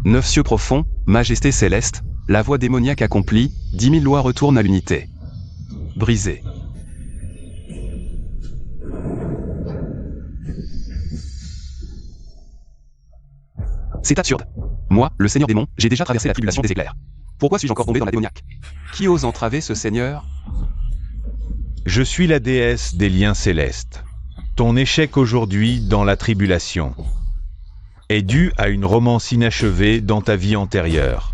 Neuf cieux profonds, majesté céleste, la voie démoniaque accomplie, 10 000 lois retournent à l'unité. Brisé. C'est absurde. Moi, le seigneur démon, j'ai déjà traversé la tribulation des éclairs. Pourquoi suis-je encore tombé dans la démoniaque? Qui ose entraver ce seigneur? Je suis la déesse des liens célestes. Ton échec aujourd'hui dans la tribulation est dû à une romance inachevée dans ta vie antérieure.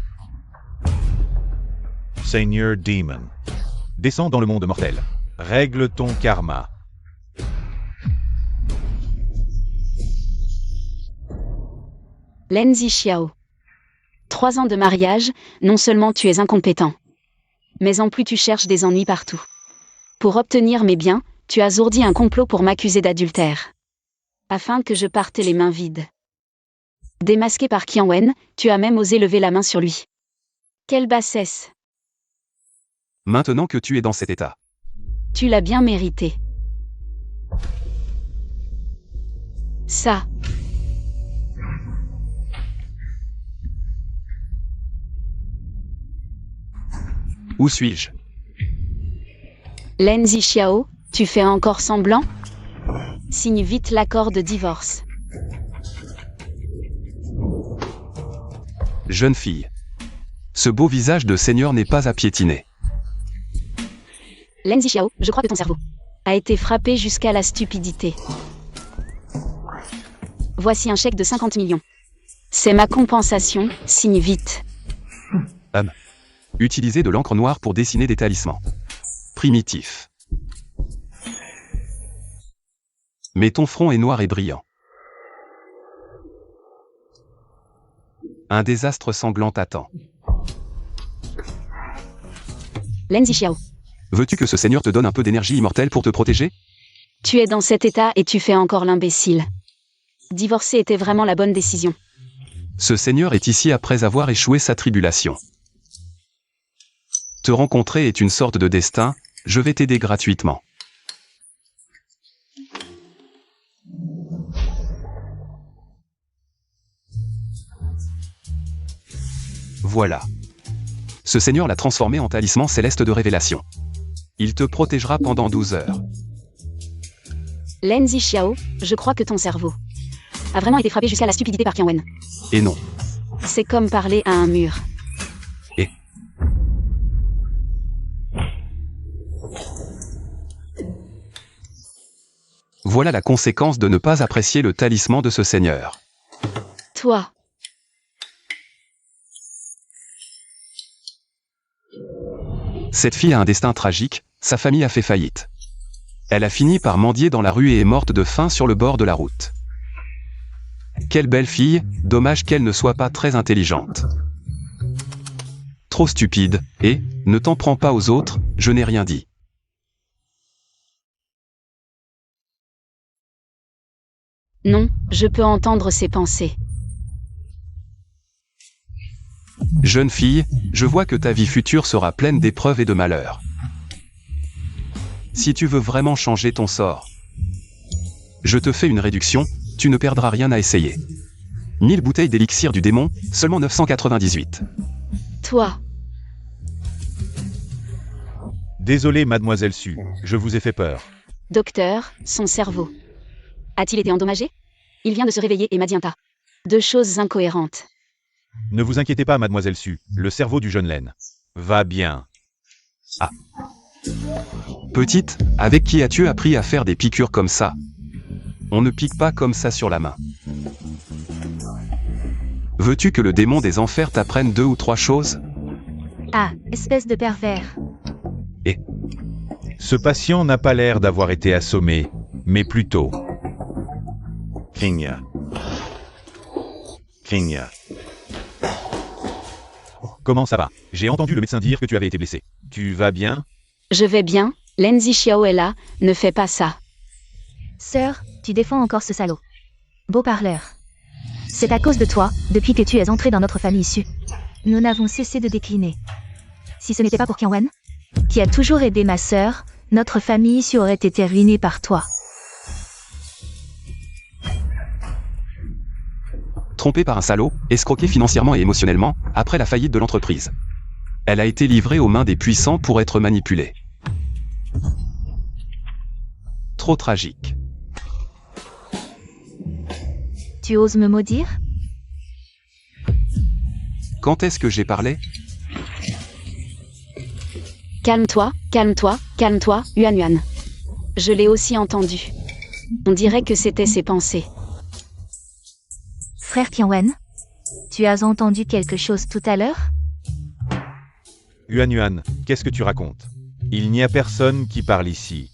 Seigneur Demon, descends dans le monde mortel. Règle ton karma. Lin Zixiao. 3 ans de mariage, non seulement tu es incompétent, mais en plus tu cherches des ennuis partout. Pour obtenir mes biens, tu as ourdi un complot pour m'accuser d'adultère. Afin que je parte les mains vides. Démasqué par Qian Wen, tu as même osé lever la main sur lui. Quelle bassesse! Maintenant que tu es dans cet état. Tu l'as bien mérité. Ça. Où suis-je? Lin Zixiao, tu fais encore semblant? Signe vite l'accord de divorce. Jeune fille. Ce beau visage de seigneur n'est pas à piétiner. Lin Zixiao, je crois que ton cerveau a été frappé jusqu'à la stupidité. Voici un chèque de 50 millions. C'est ma compensation, signe vite. Utiliser de l'encre noire pour dessiner des talismans. Primitif. Mais ton front est noir et brillant. Un désastre sanglant t'attend. Lin Zixiao, Veux-tu que ce seigneur te donne un peu d'énergie immortelle pour te protéger? tu es dans cet état et tu fais encore l'imbécile. Divorcer était vraiment la bonne décision. Ce seigneur est ici après avoir échoué sa tribulation. Te rencontrer est une sorte de destin, je vais t'aider gratuitement. Voilà. Ce seigneur l'a transformé en talisman céleste de révélation. Il te protégera pendant 12 heures. Lin Zixiao, je crois que ton cerveau a vraiment été frappé jusqu'à la stupidité par Qian Wen. Et non. C'est comme parler à un mur. Et voilà la conséquence de ne pas apprécier le talisman de ce seigneur. Toi. Cette fille a un destin tragique, sa famille a fait faillite. Elle a fini par mendier dans la rue et est morte de faim sur le bord de la route. Quelle belle fille, dommage qu'elle ne soit pas très intelligente. Trop stupide, et, ne t'en prends pas aux autres, je n'ai rien dit. Non, je peux entendre ses pensées. Jeune fille, je vois que ta vie future sera pleine d'épreuves et de malheurs. Si tu veux vraiment changer ton sort, je te fais une réduction, tu ne perdras rien à essayer. 1000 bouteilles d'élixir du démon, seulement 998. Toi. Désolé, mademoiselle Su, je vous ai fait peur. Docteur, son cerveau. A-t-il été endommagé? Il vient de se réveiller et m'a dit un tas de choses incohérentes. Ne vous inquiétez pas, mademoiselle Su, le cerveau du jeune Len va bien. Ah. Petite, avec qui as-tu appris à faire des piqûres comme ça? On ne pique pas comme ça sur la main. Veux-tu que le démon des enfers t'apprenne 2 ou 3 choses? Ah, espèce de pervers. Et Ce patient n'a pas l'air d'avoir été assommé, mais plutôt... Kingya. Comment ça va? J'ai entendu le médecin dire que tu avais été blessé. Tu vas bien? Je vais bien, Lin Zixiao est là, ne fais pas ça. Sœur, tu défends encore ce salaud. Beau parleur. C'est à cause de toi, depuis que tu es entré dans notre famille issue. Nous n'avons cessé de décliner. Si ce n'était pas pour Qian Wen, qui a toujours aidé ma sœur, notre famille issue aurait été ruinée par toi. Trompée par un salaud, escroquée financièrement et émotionnellement, après la faillite de l'entreprise. Elle a été livrée aux mains des puissants pour être manipulée. Trop tragique. Tu oses me maudire? Quand est-ce que j'ai parlé? Calme-toi, calme-toi, calme-toi, Yuan Yuan. Je l'ai aussi entendu. On dirait que c'était ses pensées. Frère Qianwen, tu as entendu quelque chose tout à l'heure? Yuan Yuan, qu'est-ce que tu racontes? Il n'y a personne qui parle ici.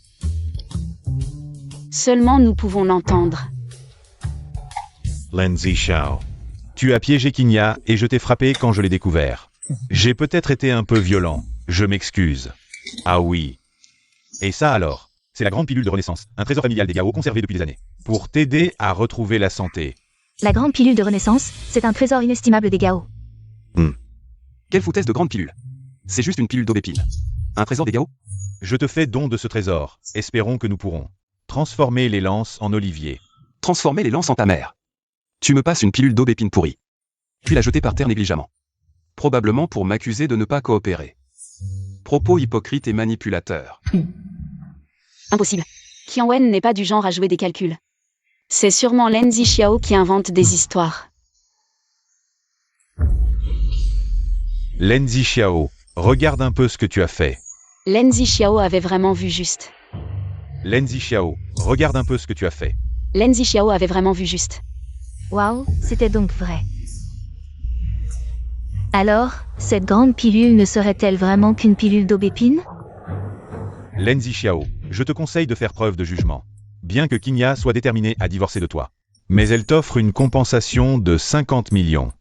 Seulement nous pouvons l'entendre. Lin Zixiao. Tu as piégé Qinya et je t'ai frappé quand je l'ai découvert. J'ai peut-être été un peu violent, je m'excuse. Ah oui. Et ça alors? C'est la grande pilule de renaissance, un trésor familial des Gao conservé depuis des années. Pour t'aider à retrouver la santé. La grande pilule de renaissance, c'est un trésor inestimable des Gao. Quelle foutaise de grande pilule. C'est juste une pilule d'aubépine. Un trésor des Gao? Je te fais don de ce trésor. Espérons que nous pourrons transformer les lances en olivier. Transformer les lances en ta mère. Tu me passes une pilule d'aubépine pourrie. Puis la jeter par terre négligemment. Probablement pour m'accuser de ne pas coopérer. Propos hypocrites et manipulateurs. Impossible. Qianwen n'est pas du genre à jouer des calculs. C'est sûrement Lin Zixiao qui invente des histoires. Lin Zixiao, regarde un peu ce que tu as fait. Lin Zixiao avait vraiment vu juste. Lin Zixiao, regarde un peu ce que tu as fait. Lin Zixiao avait vraiment vu juste. Waouh, c'était donc vrai. Alors, cette grande pilule ne serait-elle vraiment qu'une pilule d'aubépine? Lin Zixiao, je te conseille de faire preuve de jugement. Bien que Qinya soit déterminée à divorcer de toi. Mais elle t'offre une compensation de 50 millions.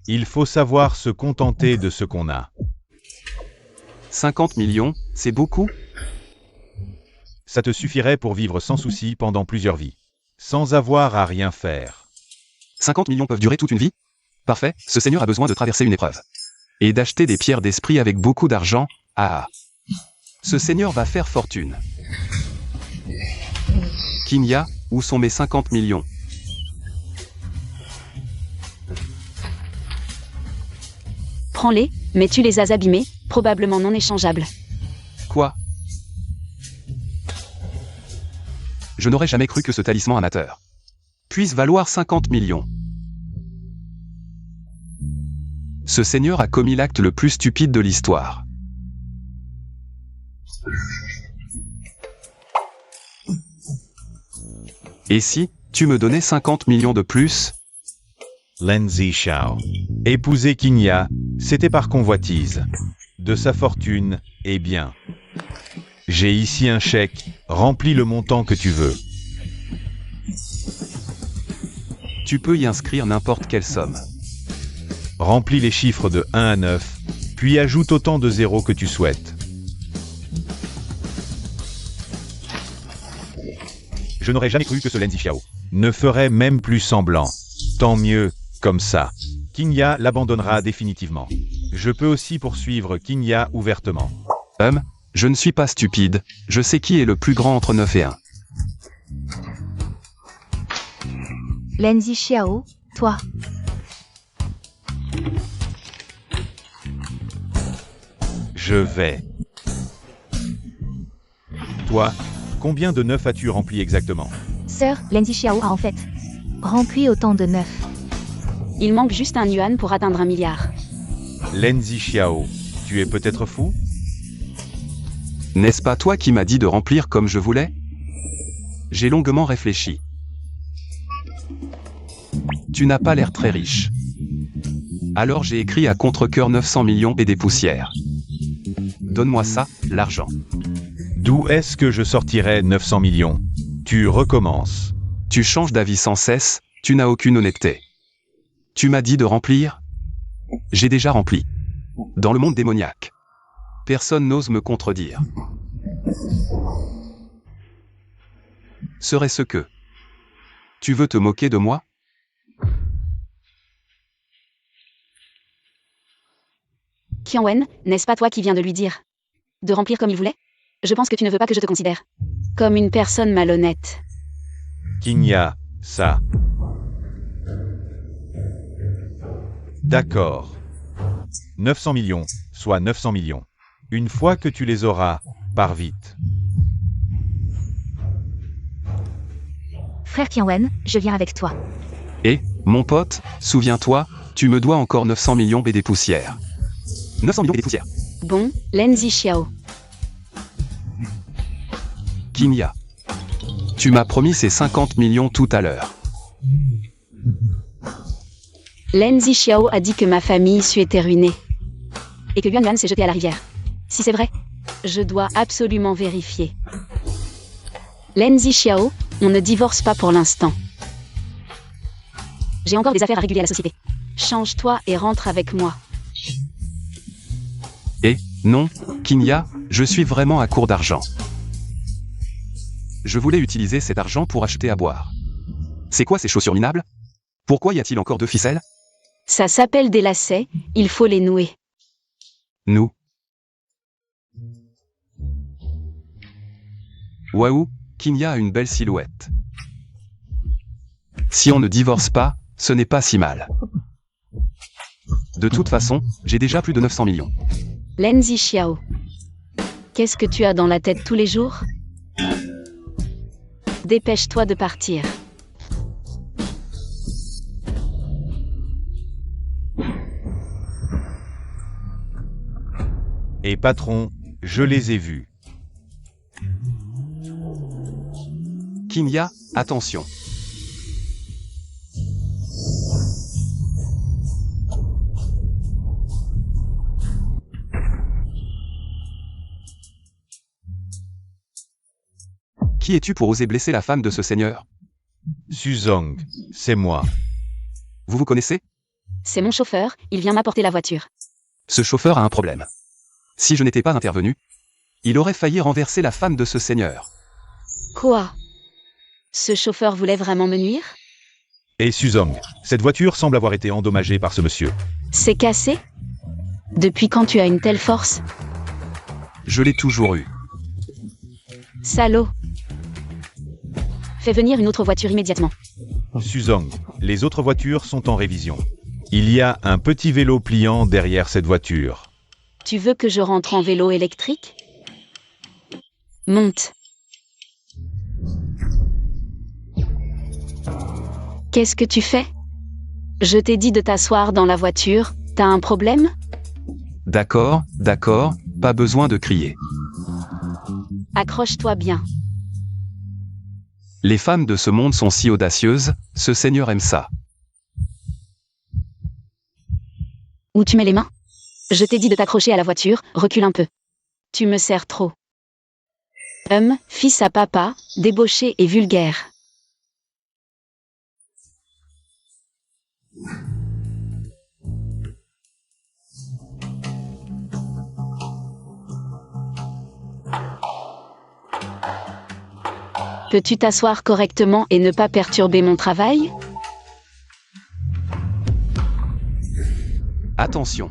Il faut savoir se contenter de ce qu'on a. 50 millions, c'est beaucoup? Ça te suffirait pour vivre sans souci pendant plusieurs vies. Sans avoir à rien faire. 50 millions peuvent durer toute une vie? Parfait, ce seigneur a besoin de traverser une épreuve. Et d'acheter des pierres d'esprit avec beaucoup d'argent, Ce seigneur va faire fortune. Qinya, où sont mes 50 millions? Prends-les, mais tu les as abîmés, probablement non échangeables. Quoi? Je n'aurais jamais cru que ce talisman amateur puisse valoir 50 millions. Ce seigneur a commis l'acte le plus stupide de l'histoire. Et si tu me donnais 50 millions de plus? Lin Zixiao. Épouser Qinya, c'était par convoitise. De sa fortune, eh bien. J'ai ici un chèque, remplis le montant que tu veux. Tu peux y inscrire n'importe quelle somme. Remplis les chiffres de 1 à 9, puis ajoute autant de zéros que tu souhaites. Je n'aurais jamais cru que ce Lin Zixiao ne ferait même plus semblant. Tant mieux, comme ça. Qinya l'abandonnera définitivement. Je peux aussi poursuivre Qinya ouvertement. Je ne suis pas stupide, je sais qui est le plus grand entre 9 et 1. Lin Zixiao, toi. Je vais. Toi, combien de 9 as-tu rempli exactement? Sœur, Lin Zixiao a en fait rempli autant de 9. Il manque juste un yuan pour atteindre 1 milliard. Lin Zixiao, tu es peut-être fou? N'est-ce pas toi qui m'as dit de remplir comme je voulais? J'ai longuement réfléchi. Tu n'as pas l'air très riche. Alors j'ai écrit à contre-cœur 900 millions et des poussières. Donne-moi ça, l'argent. D'où est-ce que je sortirais 900 millions? Tu recommences. Tu changes d'avis sans cesse, tu n'as aucune honnêteté. Tu m'as dit de remplir? J'ai déjà rempli. Dans le monde démoniaque. Personne n'ose me contredire. Serait-ce que... Tu veux te moquer de moi? Qianwen, n'est-ce pas toi qui viens de lui dire de remplir comme il voulait? Je pense que tu ne veux pas que je te considère comme une personne malhonnête. Qinya, ça. D'accord. 900 millions, soit 900 millions. Une fois que tu les auras, pars vite. Frère Qianwen, je viens avec toi. Et, mon pote, souviens-toi, tu me dois encore 900 millions BD poussières. 900 millions BD poussières. Bon, Lin Zixiao. Qinya. Tu m'as promis ces 50 millions tout à l'heure. Lin Zixiao a dit que ma famille issue était ruinée. Et que Yuan Yuan s'est jeté à la rivière. Si c'est vrai, je dois absolument vérifier. Lin Zixiao, on ne divorce pas pour l'instant. J'ai encore des affaires à réguler à la société. Change-toi et rentre avec moi. Et, non, Qinya, je suis vraiment à court d'argent. Je voulais utiliser cet argent pour acheter à boire. C'est quoi ces chaussures minables? Pourquoi y a-t-il encore 2 ficelles? Ça s'appelle des lacets, il faut les nouer. Nous. Waouh, Qinya a une belle silhouette. Si on ne divorce pas, ce n'est pas si mal. De toute façon, j'ai déjà plus de 900 millions. Lin Zixiao. Qu'est-ce que tu as dans la tête tous les jours? Dépêche-toi de partir. Et patron, je les ai vus. Qinya, attention. Qui es-tu pour oser blesser la femme de ce seigneur? Suzong, c'est moi. Vous vous connaissez? C'est mon chauffeur, il vient m'apporter la voiture. Ce chauffeur a un problème. Si je n'étais pas intervenu, il aurait failli renverser la femme de ce seigneur. Quoi? Ce chauffeur voulait vraiment me nuire? Et Suzong, cette voiture semble avoir été endommagée par ce monsieur. C'est cassé? Depuis quand tu as une telle force? Je l'ai toujours eu. Salaud! Fais venir une autre voiture immédiatement. Suzong, les autres voitures sont en révision. Il y a un petit vélo pliant derrière cette voiture. Tu veux que je rentre en vélo électrique? Monte. Qu'est-ce que tu fais? Je t'ai dit de t'asseoir dans la voiture, t'as un problème? D'accord, d'accord, pas besoin de crier. Accroche-toi bien. Les femmes de ce monde sont si audacieuses, ce seigneur aime ça. Où tu mets les mains? Je t'ai dit de t'accrocher à la voiture, recule un peu. Tu me sers trop. Fils à papa, débauché et vulgaire. Peux-tu t'asseoir correctement et ne pas perturber mon travail? Attention.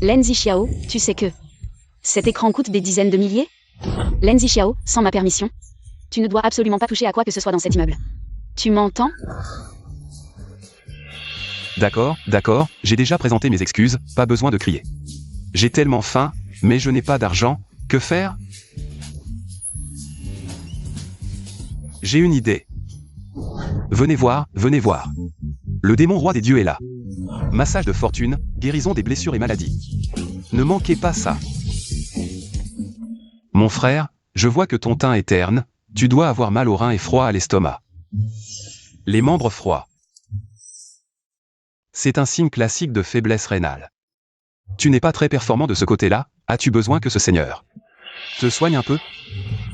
Lin Zixiao, tu sais que cet écran coûte des dizaines de milliers? Lin Zixiao, sans ma permission, tu ne dois absolument pas toucher à quoi que ce soit dans cet immeuble. Tu m'entends? D'accord, d'accord, j'ai déjà présenté mes excuses, pas besoin de crier. J'ai tellement faim, mais je n'ai pas d'argent, que faire? J'ai une idée. Venez voir, venez voir. Le démon roi des dieux est là. Massage de fortune, guérison des blessures et maladies. Ne manquez pas ça. Mon frère, je vois que ton teint est terne, tu dois avoir mal aux reins et froid à l'estomac. Les membres froids. C'est un signe classique de faiblesse rénale. Tu n'es pas très performant de ce côté-là, as-tu besoin que ce seigneur te soigne un peu?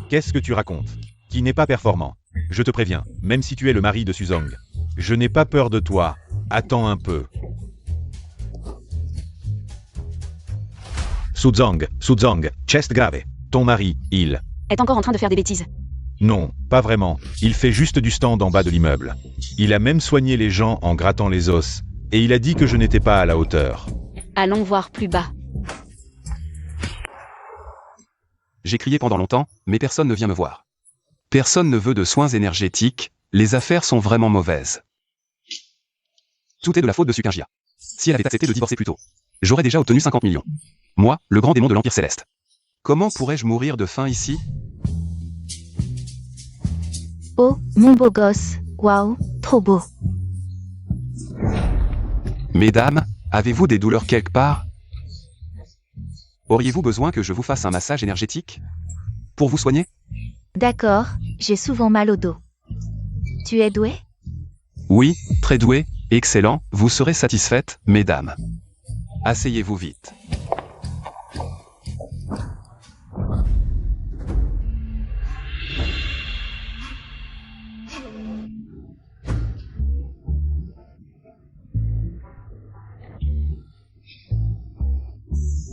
Qu'est-ce que tu racontes? Qui n'est pas performant? Je te préviens, même si tu es le mari de Suzong. Je n'ai pas peur de toi. Attends un peu. Suzong, chest grave. Ton mari, il... Est encore en train de faire des bêtises. Non, pas vraiment. Il fait juste du stand en bas de l'immeuble. Il a même soigné les gens en grattant les os. Et il a dit que je n'étais pas à la hauteur. Allons voir plus bas. J'ai crié pendant longtemps, mais personne ne vient me voir. Personne ne veut de soins énergétiques, les affaires sont vraiment mauvaises. Tout est de la faute de Sukingia. Si elle avait accepté de divorcer plus tôt, j'aurais déjà obtenu 50 millions. Moi, le grand démon de l'Empire Céleste. Comment pourrais-je mourir de faim ici? Oh, mon beau gosse, waouh, trop beau. Mesdames, avez-vous des douleurs quelque part? Auriez-vous besoin que je vous fasse un massage énergétique? Pour vous soigner? D'accord, j'ai souvent mal au dos. Tu es doué? Oui, très doué, excellent, vous serez satisfaite, mesdames. Asseyez-vous vite.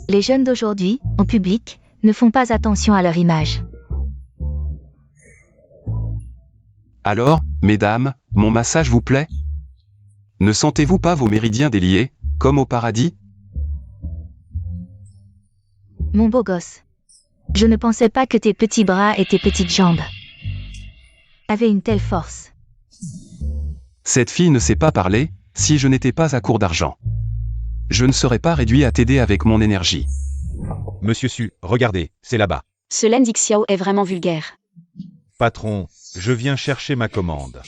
Les jeunes d'aujourd'hui, en public, ne font pas attention à leur image. Alors, mesdames, mon massage vous plaît? Ne sentez-vous pas vos méridiens déliés, comme au paradis? Mon beau gosse. Je ne pensais pas que tes petits bras et tes petites jambes avaient une telle force. Cette fille ne sait pas parler, si je n'étais pas à court d'argent. Je ne serais pas réduit à t'aider avec mon énergie. Monsieur Su, regardez, c'est là-bas. Ce Lin Xiao est vraiment vulgaire. Patron, je viens chercher ma commande.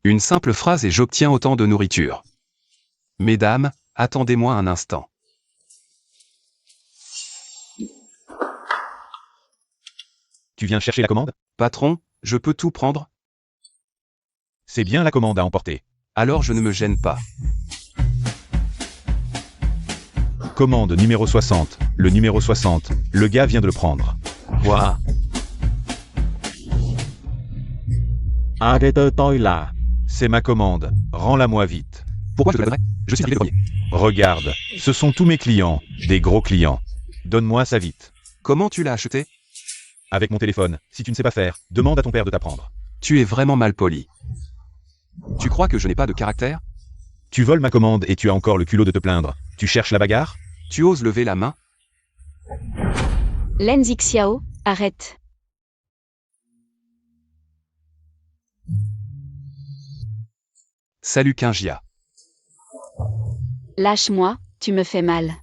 Une simple phrase et j'obtiens autant de nourriture. Mesdames, attendez-moi un instant. Tu viens chercher la commande? Patron, je peux tout prendre? C'est bien la commande à emporter. Alors je ne me gêne pas. Commande numéro 60. Le numéro 60. Le gars vient de le prendre. Wow. Arrête toi là. C'est ma commande. Rends-la-moi vite. Pourquoi je te la donnerais? Je suis arrivé le premier. Regarde, ce sont tous mes clients, des gros clients. Donne-moi ça vite. Comment tu l'as acheté? Avec mon téléphone. Si tu ne sais pas faire, demande à ton père de t'apprendre. Tu es vraiment mal poli. Tu crois que je n'ai pas de caractère? Tu voles ma commande et tu as encore le culot de te plaindre. Tu cherches la bagarre? Tu oses lever la main? Lin Xiao, arrête. Salut Kingia. Lâche-moi, tu me fais mal.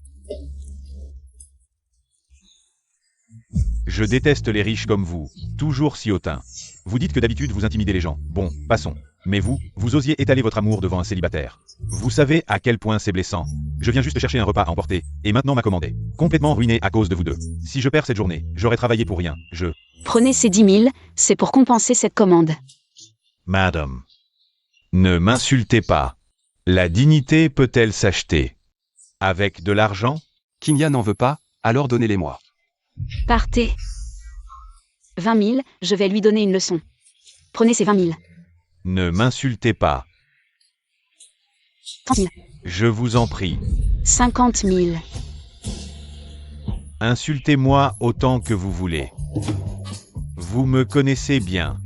Je déteste les riches comme vous, toujours si hautains. Vous dites que d'habitude vous intimidez les gens. Bon, passons. Mais vous osiez étaler votre amour devant un célibataire. Vous savez à quel point c'est blessant. Je viens juste chercher un repas à emporter, et maintenant ma commande est complètement ruinée à cause de vous deux. Si je perds cette journée, j'aurais travaillé pour rien. Prenez ces 10 000, c'est pour compenser cette commande. Madame. Ne m'insultez pas. La dignité peut-elle s'acheter? Avec de l'argent? Kingia n'en veut pas, alors donnez-les-moi. Partez. 20 000, je vais lui donner une leçon. Prenez ces 20 000. Ne m'insultez pas. 30 000. Je vous en prie. 50 000. Insultez-moi autant que vous voulez. Vous me connaissez bien.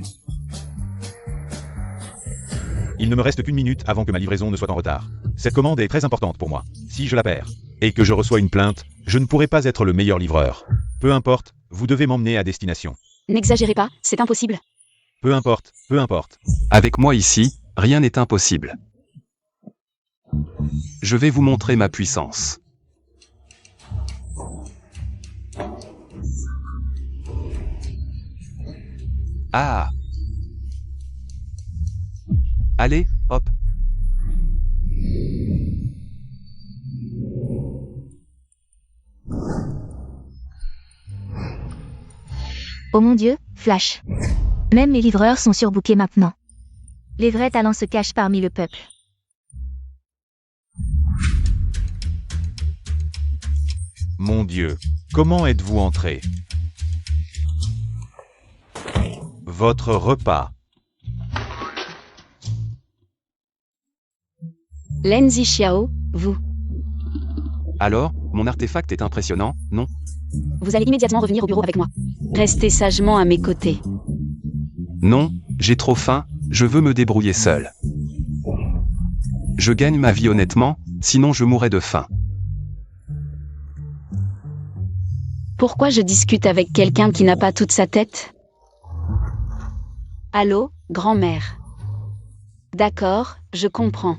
Il ne me reste qu'une minute avant que ma livraison ne soit en retard. Cette commande est très importante pour moi. Si je la perds, et que je reçois une plainte, je ne pourrai pas être le meilleur livreur. Peu importe, vous devez m'emmener à destination. N'exagérez pas, c'est impossible. Peu importe, peu importe. Avec moi ici, rien n'est impossible. Je vais vous montrer ma puissance. Ah! Allez, hop! Oh mon Dieu, Flash. Même mes livreurs sont surbookés maintenant. Les vrais talents se cachent parmi le peuple. Mon Dieu, comment êtes-vous entré? Votre repas. Lin Xiao, vous. Alors, mon artefact est impressionnant, non? Vous allez immédiatement revenir au bureau avec moi. Restez sagement à mes côtés. Non, j'ai trop faim, je veux me débrouiller seul. Je gagne ma vie honnêtement, sinon je mourrais de faim. Pourquoi je discute avec quelqu'un qui n'a pas toute sa tête? Allô, grand-mère. D'accord, je comprends.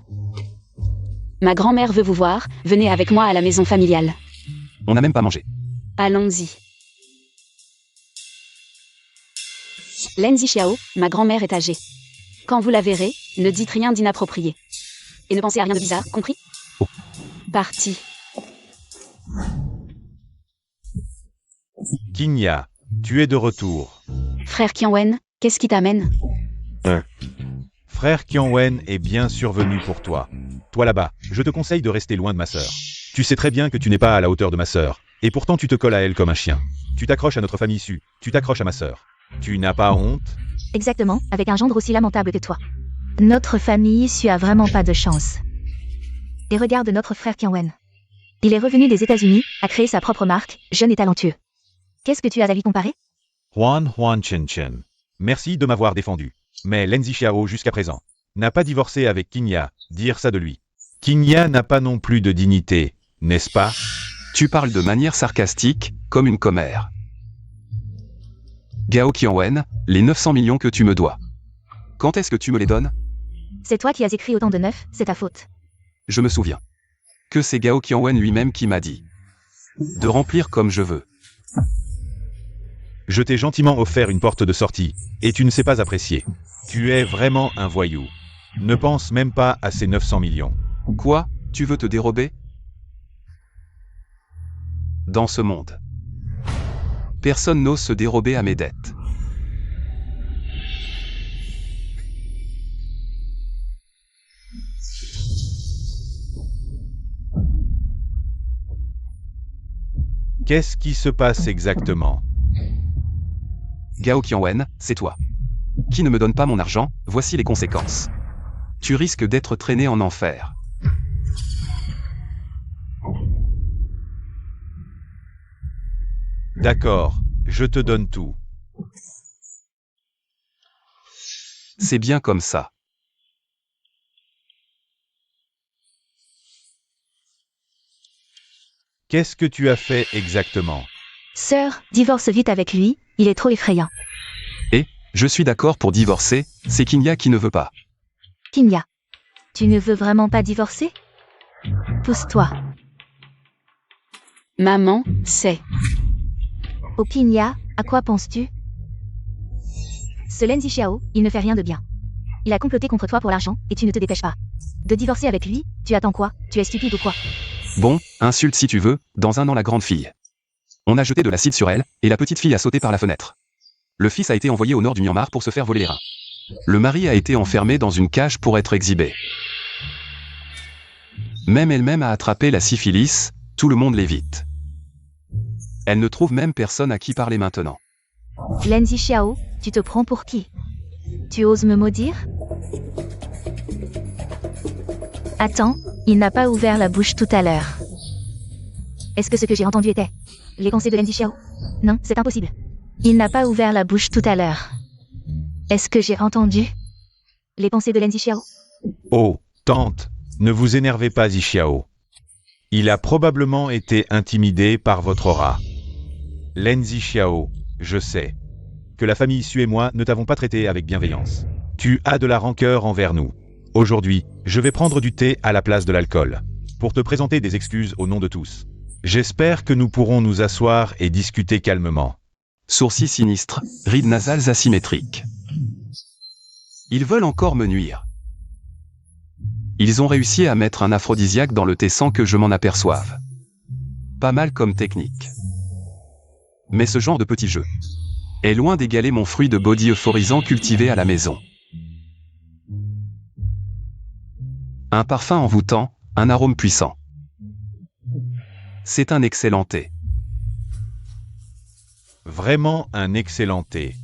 Ma grand-mère veut vous voir, venez avec moi à la maison familiale. On n'a même pas mangé. Allons-y. Lin Zixiao, ma grand-mère est âgée. Quand vous la verrez, ne dites rien d'inapproprié. Et ne pensez à rien de bizarre, compris? Oh. Parti. Qinya, tu es de retour. Frère Qianwen, qu'est-ce qui t'amène? Frère Qianwen est bien survenu pour toi. Toi là-bas, je te conseille de rester loin de ma sœur. Tu sais très bien que tu n'es pas à la hauteur de ma sœur, et pourtant tu te colles à elle comme un chien. Tu t'accroches à notre famille issue, tu t'accroches à ma sœur. Tu n'as pas honte? Exactement, avec un gendre aussi lamentable que toi. Notre famille issue a vraiment pas de chance. Et regarde notre frère Qianwen. Il est revenu des États-Unis, a créé sa propre marque, jeune et talentueux. Qu'est-ce que tu as à lui comparer? Huan Chen Chen. Merci de m'avoir défendu. Mais Lin Zixiao jusqu'à présent n'a pas divorcé avec Qinya, dire ça de lui. Qinya n'a pas non plus de dignité, n'est-ce pas? Tu parles de manière sarcastique, comme une commère. Gao Qianwen, les 900 millions que tu me dois. Quand est-ce que tu me les donnes? C'est toi qui as écrit autant de neuf, c'est ta faute. Je me souviens. Que c'est Gao Qianwen lui-même qui m'a dit de remplir comme je veux. Je t'ai gentiment offert une porte de sortie, et tu ne sais pas apprécier. Tu es vraiment un voyou. Ne pense même pas à ces 900 millions. Quoi? Tu veux te dérober? Dans ce monde, personne n'ose se dérober à mes dettes. Qu'est-ce qui se passe exactement? Gao Qianwen, c'est toi. Qui ne me donne pas mon argent, voici les conséquences. Tu risques d'être traîné en enfer. D'accord, je te donne tout. C'est bien comme ça. Qu'est-ce que tu as fait exactement? Sœur, divorce vite avec lui, il est trop effrayant. Je suis d'accord pour divorcer, c'est Qinya qui ne veut pas. Qinya, tu ne veux vraiment pas divorcer? Pousse-toi. Maman, c'est... Oh Qinya, à quoi penses-tu? Ce Lin Zixiao, il ne fait rien de bien. Il a comploté contre toi pour l'argent, et tu ne te dépêches pas. De divorcer avec lui, tu attends quoi? Tu es stupide ou quoi? Bon, insulte si tu veux, dans un an la grande fille. On a jeté de l'acide sur elle, et la petite fille a sauté par la fenêtre. Le fils a été envoyé au nord du Myanmar pour se faire voler les reins. Le mari a été enfermé dans une cage pour être exhibé. Même elle-même a attrapé la syphilis, tout le monde l'évite. Elle ne trouve même personne à qui parler maintenant. Lin Zixiao, tu te prends pour qui? Tu oses me maudire? Attends, il n'a pas ouvert la bouche tout à l'heure. Est-ce que ce que j'ai entendu était les pensées de Lin Zixiao? Non, c'est impossible. Il n'a pas ouvert la bouche tout à l'heure. Est-ce que j'ai entendu les pensées de Lin Zixiao? Oh, tante, ne vous énervez pas Zixiao. Il a probablement été intimidé par votre aura. Lin Zixiao, je sais que la famille issue et moi ne t'avons pas traité avec bienveillance. Tu as de la rancœur envers nous. Aujourd'hui, je vais prendre du thé à la place de l'alcool, pour te présenter des excuses au nom de tous. J'espère que nous pourrons nous asseoir et discuter calmement. Sourcils sinistres, rides nasales asymétriques. Ils veulent encore me nuire. Ils ont réussi à mettre un aphrodisiaque dans le thé sans que je m'en aperçoive. Pas mal comme technique. Mais ce genre de petit jeu est loin d'égaler mon fruit de body euphorisant cultivé à la maison. Un parfum envoûtant, un arôme puissant. C'est un excellent thé. Vraiment un excellent thé.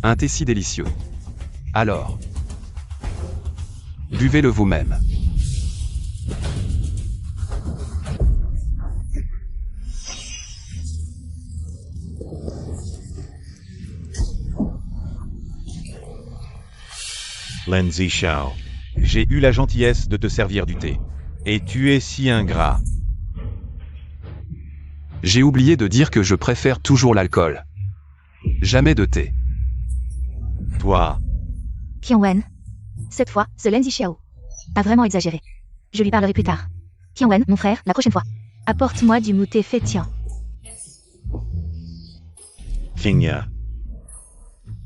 Un thé si délicieux. Alors, buvez-le vous-même. Lindsay Xiao. J'ai eu la gentillesse de te servir du thé. Et tu es si ingrat. J'ai oublié de dire que je préfère toujours l'alcool. Jamais de thé. Toi, Qianwen. Cette fois, ce Lindsay Xiao a vraiment exagéré. Je lui parlerai plus tard. Qianwen, mon frère, la prochaine fois. Apporte-moi du mouté fétiant. Qingya.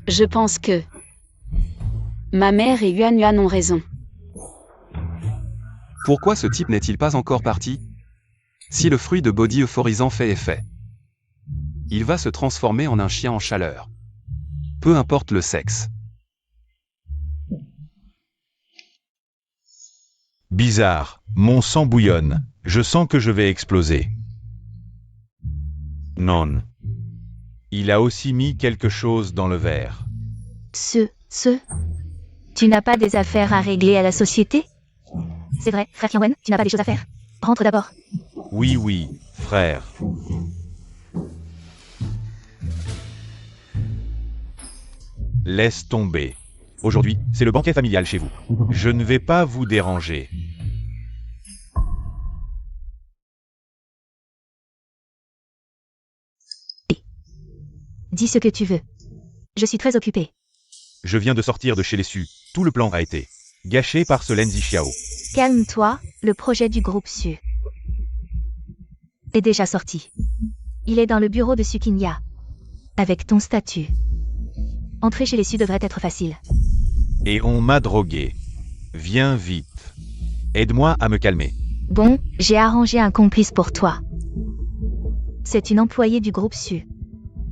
Je pense que ma mère et Yuan Yuan ont raison. Pourquoi ce type n'est-il pas encore parti? Si le fruit de body euphorisant fait effet, il va se transformer en un chien en chaleur. Peu importe le sexe. Bizarre, mon sang bouillonne. Je sens que je vais exploser. Non. Il a aussi mis quelque chose dans le verre. Tu n'as pas des affaires à régler à la société? C'est vrai, frère Qianwen, tu n'as pas des choses à faire. Rentre d'abord. Oui, frère. Laisse tomber. Aujourd'hui, c'est le banquet familial chez vous. Je ne vais pas vous déranger. Dis ce que tu veux. Je suis très occupée. Je viens de sortir de chez les Su. Tout le plan a été gâché par ce Lindsay Xiao. Calme-toi, le projet du groupe Su est déjà sorti. Il est dans le bureau de Sukinya. Avec ton statut. Entrer chez les Su devrait être facile. Et on m'a drogué. Viens vite. Aide-moi à me calmer. Bon, j'ai arrangé un complice pour toi. C'est une employée du groupe Su.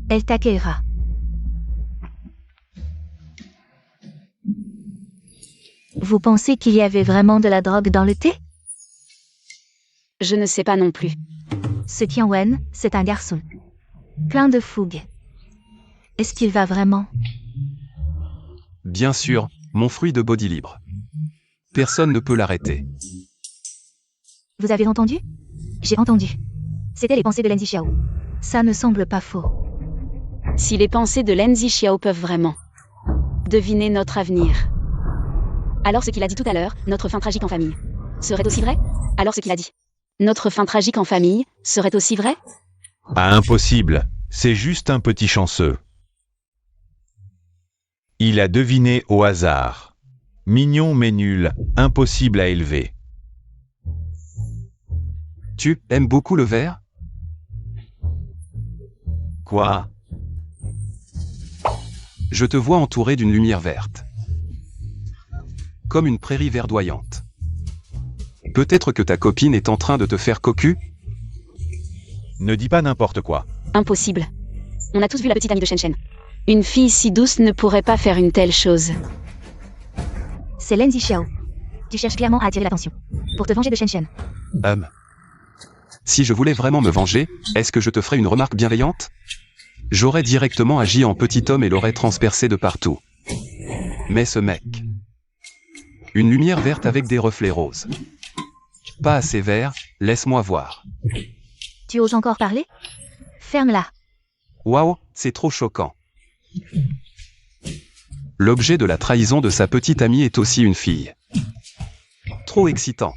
Elle t'accueillera. Vous pensez qu'il y avait vraiment de la drogue dans le thé? Je ne sais pas non plus. Ce Qianwen, c'est un garçon. Plein de fougue. Est-ce qu'il va vraiment? Bien sûr, mon fruit de body libre. Personne ne peut l'arrêter. Vous avez entendu? J'ai entendu. C'était les pensées de Lindsay Xiao. Ça ne semble pas faux. Si les pensées de Lindsay Xiao peuvent vraiment deviner notre avenir. Alors ce qu'il a dit tout à l'heure, notre fin tragique en famille, serait aussi vrai? Alors ce qu'il a dit, notre fin tragique en famille, serait aussi vrai? Pas impossible. C'est juste un petit chanceux. Il a deviné au hasard. Mignon mais nul, impossible à élever. Tu aimes beaucoup le vert? Quoi? Je te vois entouré d'une lumière verte. Comme une prairie verdoyante. Peut-être que ta copine est en train de te faire cocu? Ne dis pas n'importe quoi. Impossible. On a tous vu la petite amie de Shen Shen. Une fille si douce ne pourrait pas faire une telle chose. C'est Lindsay Xiao. Tu cherches clairement à attirer l'attention. Pour te venger de Shen Shen. Si je voulais vraiment me venger, est-ce que je te ferais une remarque bienveillante? J'aurais directement agi en petit homme et l'aurais transpercé de partout. Mais ce mec... Une lumière verte avec des reflets roses. Pas assez vert, laisse-moi voir. Tu oses encore parler? Ferme-la. Waouh, c'est trop choquant. L'objet de la trahison de sa petite amie est aussi une fille. Trop excitant.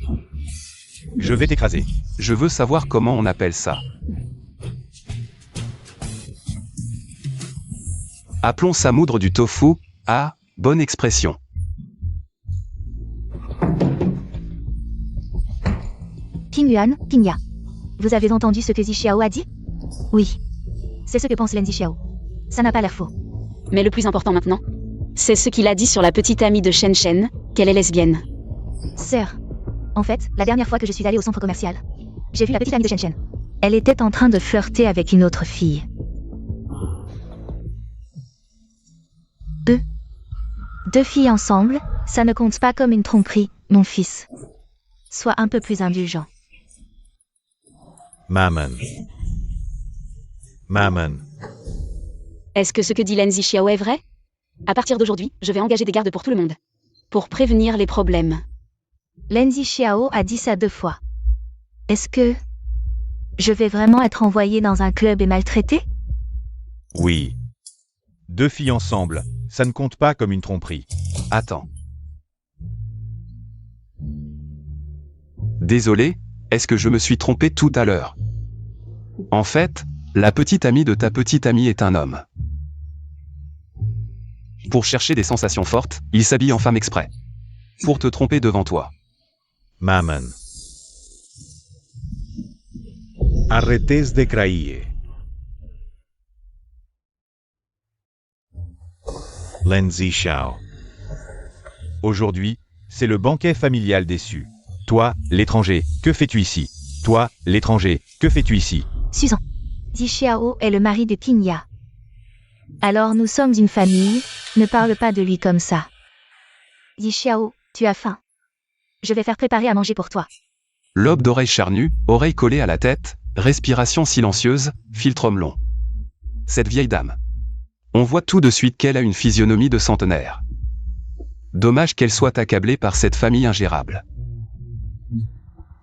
Je vais t'écraser. Je veux savoir comment on appelle ça. Appelons ça moudre du tofu. Ah, bonne expression. Qingyuan, Qingya. Vous avez entendu ce que Zi Xiao a dit? Oui. C'est ce que pense Lindsay Xiao. Ça n'a pas l'air faux. Mais le plus important maintenant, c'est ce qu'il a dit sur la petite amie de Shen Shen, qu'elle est lesbienne. Sœur. En fait, la dernière fois que je suis allée au centre commercial, j'ai vu la petite amie de Shen Shen. Elle était en train de flirter avec une autre fille. Deux filles ensemble, ça ne compte pas comme une tromperie, mon fils. Sois un peu plus indulgent. Maman. Est-ce que ce que dit Lindsay Xiao est vrai? À partir d'aujourd'hui, je vais engager des gardes pour tout le monde. Pour prévenir les problèmes. Lindsay Xiao a dit ça 2 fois. Est-ce que... je vais vraiment être envoyée dans un club et maltraitée? Oui. 2 filles ensemble, ça ne compte pas comme une tromperie. Attends. Désolé, est-ce que je me suis trompé tout à l'heure? En fait, la petite amie de ta petite amie est un homme. Pour chercher des sensations fortes, il s'habille en femme exprès. Pour te tromper devant toi. Maman. Arrêtez de crier. Lindsay Xiao. Aujourd'hui, c'est le banquet familial déçu. Toi, l'étranger, que fais-tu ici? Toi, l'étranger, que fais-tu ici? Susan. Zi Xiao est le mari de Qinya. Alors nous sommes une famille, ne parle pas de lui comme ça. Zi Xiao, tu as faim. Je vais faire préparer à manger pour toi. Lobe d'oreille charnue, oreille collée à la tête, respiration silencieuse, filtre long. Cette vieille dame. On voit tout de suite qu'elle a une physionomie de centenaire. Dommage qu'elle soit accablée par cette famille ingérable.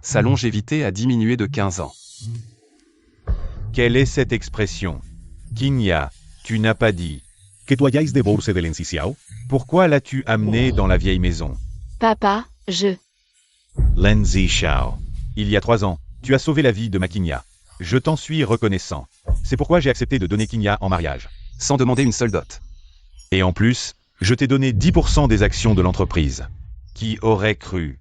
Sa longévité a diminué de 15 ans. Quelle est cette expression? Qinya, tu n'as pas dit. Que tu hayáis divorcé de Lindsay Xiao? Pourquoi l'as-tu amené dans la vieille maison? Papa, je... Lindsay Xiao. Il y a 3 ans, tu as sauvé la vie de ma Qinya. Je t'en suis reconnaissant. C'est pourquoi j'ai accepté de donner Qinya en mariage. Sans demander une seule dot. Et en plus, je t'ai donné 10% des actions de l'entreprise. Qui aurait cru?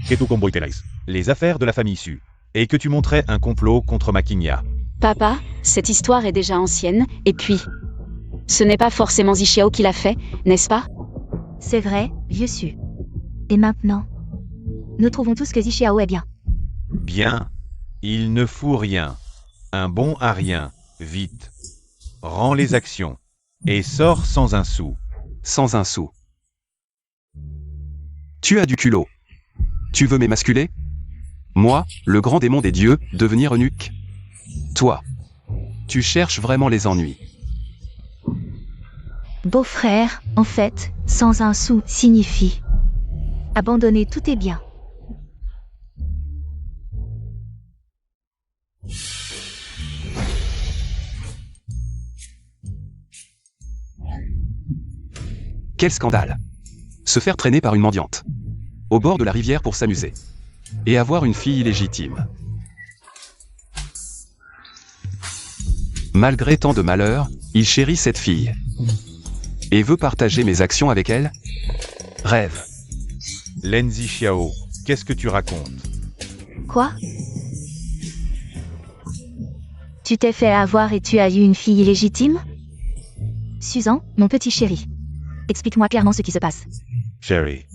Que tu convoiterais? Les affaires de la famille Su. Et que tu montrais un complot contre ma Qinya. Papa, cette histoire est déjà ancienne, et puis... Ce n'est pas forcément Zi Xiao qui l'a fait, n'est-ce pas? C'est vrai, vieux Su. Et maintenant? Nous trouvons tous que Zi Xiao est bien. Bien. Il ne fout rien. Un bon à rien. Vite. Rends les actions. Et sors sans un sou. Sans un sou. Tu as du culot. Tu veux m'émasculer? Moi, le grand démon des dieux, devenir eunuque? Toi. Tu cherches vraiment les ennuis. Beau-frère, en fait, sans un sou signifie abandonner tous tes biens. Quel scandale! Se faire traîner par une mendiante. Au bord de la rivière pour s'amuser. Et avoir une fille illégitime. Malgré tant de malheurs, il chérit cette fille. Et veut partager mes actions avec elle? Rêve. Lindsay Xiao, qu'est-ce que tu racontes? Quoi? Tu t'es fait avoir et tu as eu une fille illégitime? Susan, mon petit chéri. Explique-moi clairement ce qui se passe. Sherry.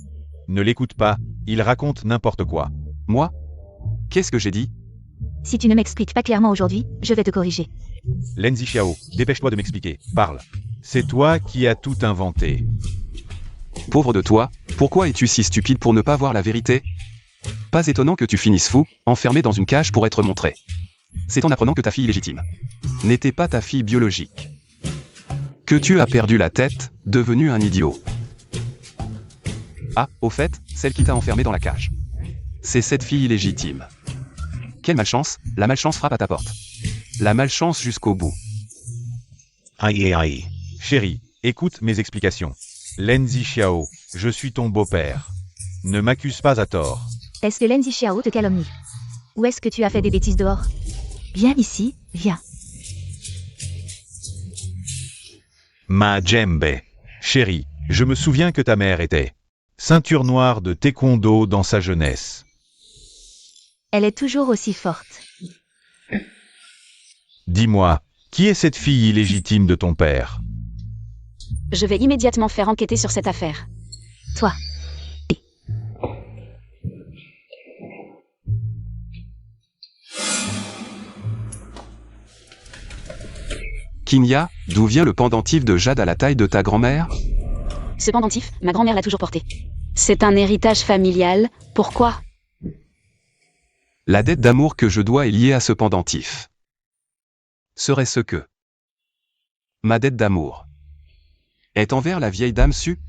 Ne l'écoute pas, il raconte n'importe quoi. Moi? Qu'est-ce que j'ai dit? Si tu ne m'expliques pas clairement aujourd'hui, je vais te corriger. Lindsay Xiao, dépêche-toi de m'expliquer. Parle. C'est toi qui as tout inventé. Pauvre de toi, pourquoi es-tu si stupide pour ne pas voir la vérité? Pas étonnant que tu finisses fou, enfermé dans une cage pour être montré. C'est en apprenant que ta fille illégitime n'était pas ta fille biologique. Que tu as perdu la tête, devenu un idiot. Ah, au fait, celle qui t'a enfermé dans la cage. C'est cette fille illégitime. Quelle malchance, la malchance frappe à ta porte. La malchance jusqu'au bout. Aïe aïe aïe. Chérie, écoute mes explications. Lindsay Xiao, je suis ton beau-père. Ne m'accuse pas à tort. Est-ce que Lindsay Xiao te calomnie? Ou est-ce que tu as fait des bêtises dehors? Viens ici, viens. Ma djembe. Chérie, je me souviens que ta mère était ceinture noire de taekwondo dans sa jeunesse. Elle est toujours aussi forte. Dis-moi, qui est cette fille illégitime de ton père? Je vais immédiatement faire enquêter sur cette affaire. Toi. Qinya, d'où vient le pendentif de jade à la taille de ta grand-mère? Ce pendentif, ma grand-mère l'a toujours porté. C'est un héritage familial, pourquoi? La dette d'amour que je dois est liée à ce pendentif. Serait-ce que ma dette d'amour est envers la vieille dame Su?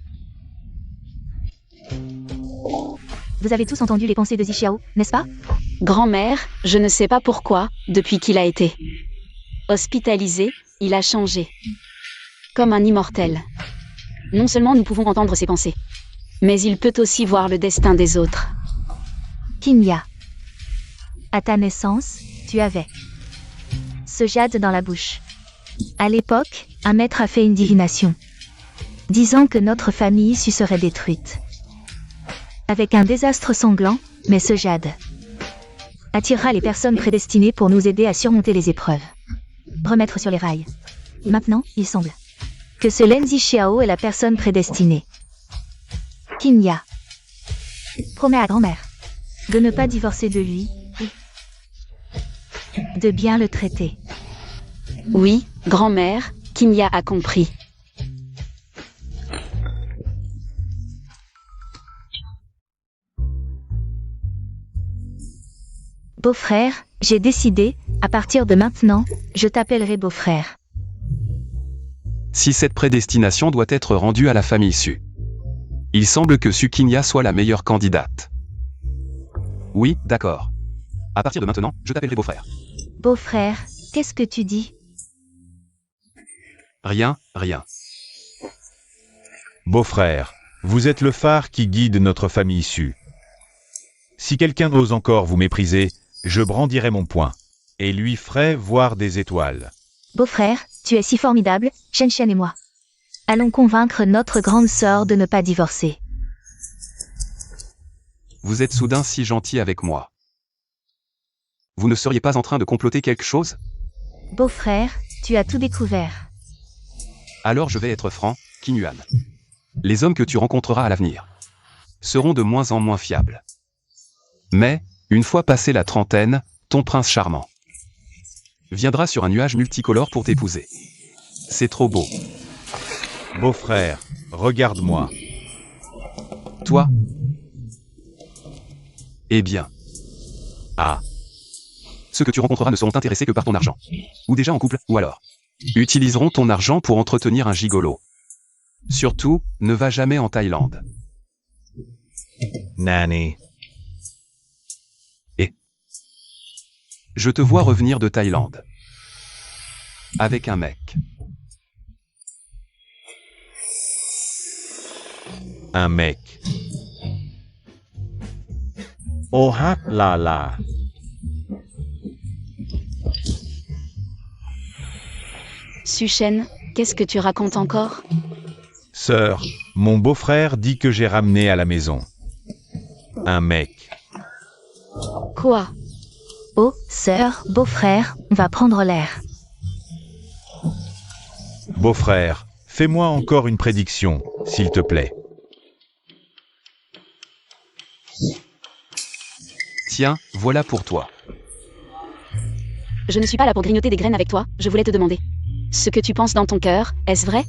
Vous avez tous entendu les pensées de Zi Xiao, n'est-ce pas? Grand-mère, je ne sais pas pourquoi, depuis qu'il a été hospitalisé, il a changé. Comme un immortel. Non seulement nous pouvons entendre ses pensées, mais il peut aussi voir le destin des autres. Qinya. À ta naissance, tu avais ce jade dans la bouche. À l'époque, un maître a fait une divination, disant que notre famille issue serait détruite. Avec un désastre sanglant, mais ce jade attirera les personnes prédestinées pour nous aider à surmonter les épreuves. Remettre sur les rails. Maintenant, il semble que ce Lenzi Xiao est la personne prédestinée. Qinya promet à grand-mère de ne pas divorcer de lui et de bien le traiter. Oui, grand-mère, Qinya a compris. Beau-frère, j'ai décidé, à partir de maintenant, je t'appellerai beau-frère. Si cette prédestination doit être rendue à la famille Su, il semble que Sukinya soit la meilleure candidate. Oui, d'accord. À partir de maintenant, je t'appellerai beau-frère. Beau-frère, qu'est-ce que tu dis? Rien, rien. Beau-frère, vous êtes le phare qui guide notre famille Su. Si quelqu'un ose encore vous mépriser, je brandirai mon poing et lui ferai voir des étoiles. Beau-frère, tu es si formidable, Shen Shen et moi. Allons convaincre notre grande sœur de ne pas divorcer. Vous êtes soudain si gentil avec moi. Vous ne seriez pas en train de comploter quelque chose? Beau-frère, tu as tout découvert. Alors je vais être franc, Qinyuan. Les hommes que tu rencontreras à l'avenir seront de moins en moins fiables. Mais, une fois passé la trentaine, ton prince charmant viendra sur un nuage multicolore pour t'épouser. C'est trop beau. Beau-frère, regarde-moi. Toi? Eh bien. Ah, Ceux que tu rencontreras ne seront intéressés que par ton argent. Ou déjà en couple, ou alors utiliseront ton argent pour entretenir un gigolo. Surtout, ne va jamais en Thaïlande. Nani. Je te vois revenir de Thaïlande. Avec un mec. Un mec. Oh ha la la. Suchen, qu'est-ce que tu racontes encore? Sœur, mon beau-frère dit que j'ai ramené à la maison un mec. Quoi? Oh, sœur, beau-frère, on va prendre l'air. Beau-frère, fais-moi encore une prédiction, s'il te plaît. Tiens, voilà pour toi. Je ne suis pas là pour grignoter des graines avec toi, je voulais te demander. Ce que tu penses dans ton cœur, est-ce vrai?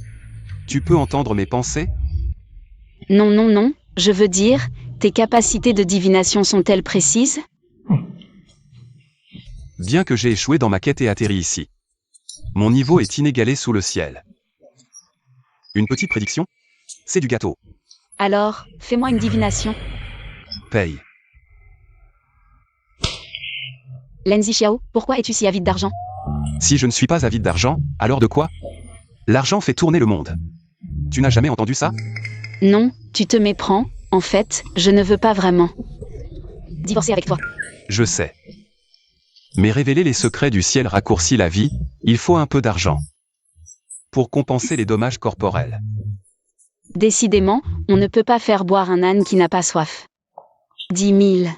Tu peux entendre mes pensées? Non, non, non, je veux dire, tes capacités de divination sont-elles précises? Bien que j'ai échoué dans ma quête et atterri ici, mon niveau est inégalé sous le ciel. Une petite prédiction? C'est du gâteau. Alors, fais-moi une divination. Paye. Lenzi Xiao, pourquoi es-tu si avide d'argent? Si je ne suis pas avide d'argent, alors de quoi? L'argent fait tourner le monde. Tu n'as jamais entendu ça? Non, tu te méprends, en fait, je ne veux pas vraiment divorcer avec toi. Je sais. Mais révéler les secrets du ciel raccourcit la vie, il faut un peu d'argent. Pour compenser les dommages corporels. Décidément, on ne peut pas faire boire un âne qui n'a pas soif. 10 000.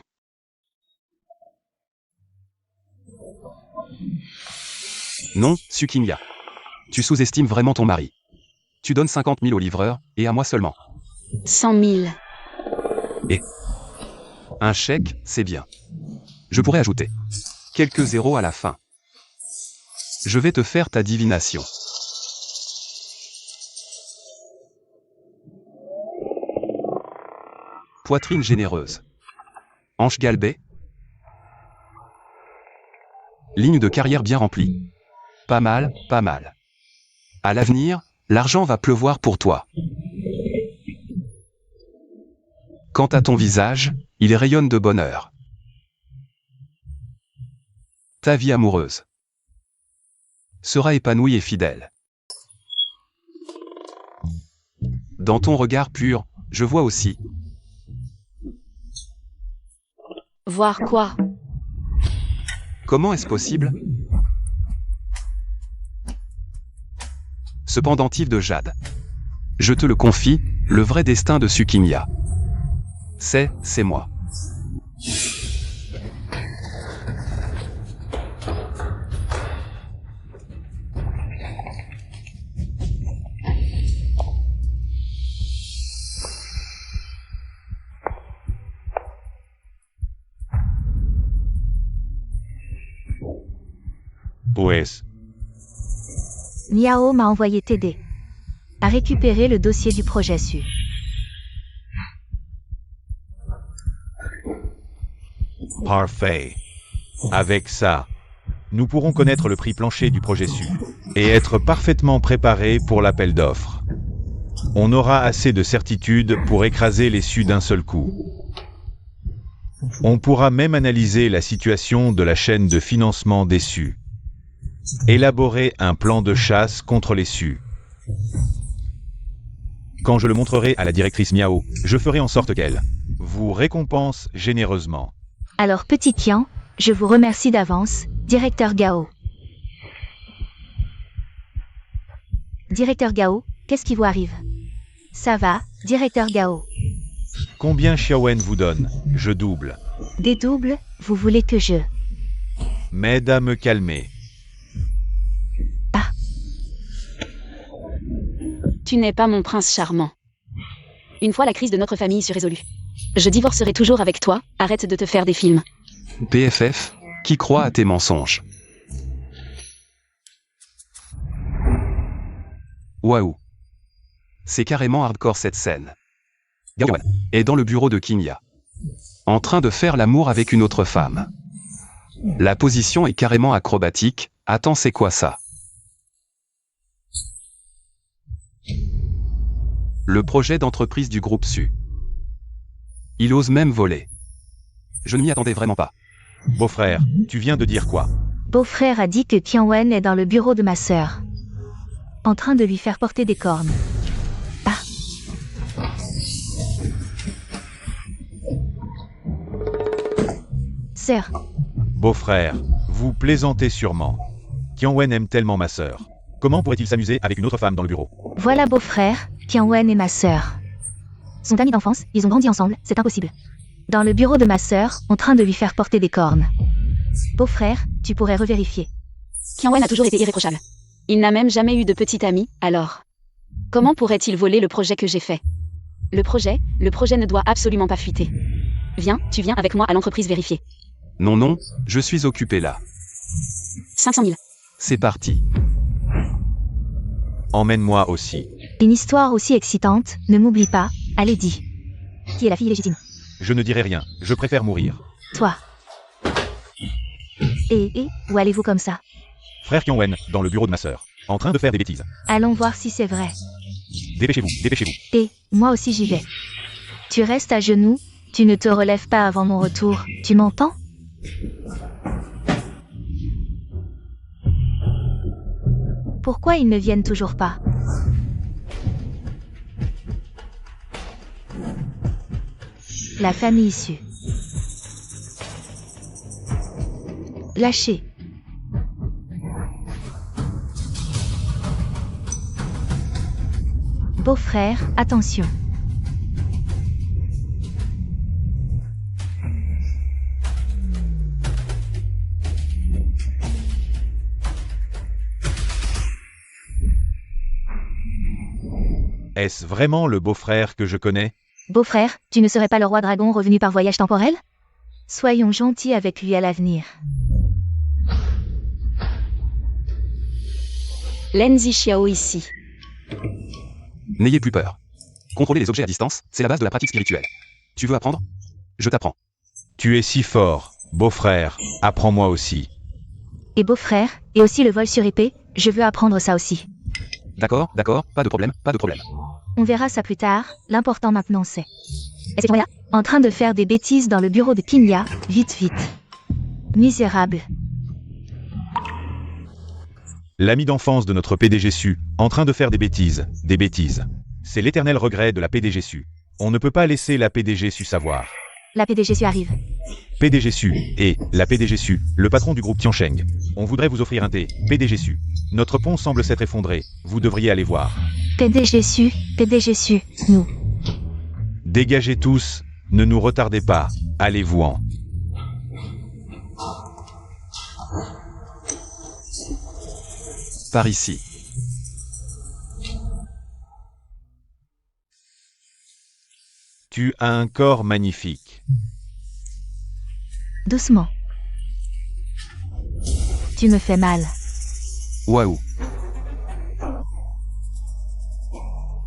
Non, Sukinya. Tu sous-estimes vraiment ton mari. Tu donnes 50 000 au livreur, et à moi seulement. 100 000. Un chèque, c'est bien. Je pourrais ajouter quelques zéros à la fin. Je vais te faire ta divination. Poitrine généreuse. Hanche galbée. Ligne de carrière bien remplie. Pas mal, pas mal. À l'avenir, l'argent va pleuvoir pour toi. Quant à ton visage, il rayonne de bonheur. Ta vie amoureuse sera épanouie et fidèle. Dans ton regard pur, je vois aussi Voir quoi? Comment est-ce possible? Ce pendentif de jade. Je te le confie, le vrai destin de Sukinia. C'est moi. Pues, Miao m'a envoyé t'aider à récupérer le dossier du projet Su. parfait. Avec ça, nous pourrons connaître le prix plancher du projet Su et être parfaitement préparés pour l'appel d'offres. On aura assez de certitude pour écraser les Su d'un seul coup. On pourra même analyser la situation de la chaîne de financement des Su. Élaborer un plan de chasse contre les Su. Quand je le montrerai à la directrice Miao, je ferai en sorte qu'elle vous récompense généreusement. Alors petit Tian, je vous remercie d'avance, directeur Gao. Directeur Gao, qu'est-ce qui vous arrive? Ça va, directeur Gao. Combien Xiaowen vous donne? Je double. Des doubles, vous voulez que je... M'aide à me calmer. Tu n'es pas mon prince charmant. Une fois la crise de notre famille se résolue, je divorcerai toujours avec toi, arrête de te faire des films. PFF, qui croit à tes mensonges? Waouh. C'est carrément hardcore cette scène. Gaowan est dans le bureau de Kinya, en train de faire l'amour avec une autre femme. La position est carrément acrobatique. Attends, c'est quoi ça? Le projet d'entreprise du groupe Su. Il ose même voler. Je ne m'y attendais vraiment pas. Beau-frère, tu viens de dire quoi? Beau-frère a dit que Tianwen est dans le bureau de ma sœur, en train de lui faire porter des cornes. Sœur, Beau-frère, vous plaisantez sûrement. Tianwen aime tellement ma sœur. Comment pourrait-il s'amuser avec une autre femme dans le bureau? voilà beau-frère, Tianwen et ma sœur. Sont amis d'enfance, ils ont grandi ensemble, c'est impossible. Dans le bureau de ma sœur, en train de lui faire porter des cornes. Beau-frère, tu pourrais revérifier. Tianwen a toujours été irréprochable. Il n'a même jamais eu de petit ami, alors. Comment pourrait-il voler le projet que j'ai fait? Le projet ne doit absolument pas fuiter. Viens, tu viens avec moi à l'entreprise vérifier. Non, je suis occupé là. 500 000. C'est parti. Emmène-moi aussi. Une histoire aussi excitante, ne m'oublie pas, allez dis. Qui est la fille légitime? Je ne dirai rien, je préfère mourir. Toi. Et, où allez-vous comme ça? Frère Tianwen, dans le bureau de ma sœur, en train de faire des bêtises. Allons voir si c'est vrai. Dépêchez-vous, dépêchez-vous. Et, moi aussi j'y vais. Tu restes à genoux, tu ne te relèves pas avant mon retour, tu m'entends? Pourquoi ils ne viennent toujours pas? La famille issue. Lâchez. Beau-frère, attention. Est-ce vraiment le beau-frère que je connais? Beau-frère, tu ne serais pas le roi dragon revenu par voyage temporel? Soyons gentils avec lui à l'avenir. Lin Zixiao ici. N'ayez plus peur. Contrôler les objets à distance, c'est la base de la pratique spirituelle. Tu veux apprendre? Je t'apprends. Tu es si fort, beau-frère, apprends-moi aussi. Et beau-frère, et aussi le vol sur épée, je veux apprendre ça aussi. D'accord, pas de problème, pas de problème. On verra ça plus tard, l'important maintenant c'est... Est-ce que là, en train de faire des bêtises dans le bureau de Kinya, vite. Misérable. L'ami d'enfance de notre PDG Su, en train de faire des bêtises. C'est l'éternel regret de la PDG Su. On ne peut pas laisser la PDG Su savoir. La PDG Su arrive. PDG Su, et la PDG Su, le patron du groupe Tiansheng. On voudrait vous offrir un thé, PDG Su. Notre pont semble s'être effondré, vous devriez aller voir. PDG Su, nous. Dégagez tous, ne nous retardez pas, allez-vous-en. Par ici. Tu as un corps magnifique. Doucement. Tu me fais mal. Waouh.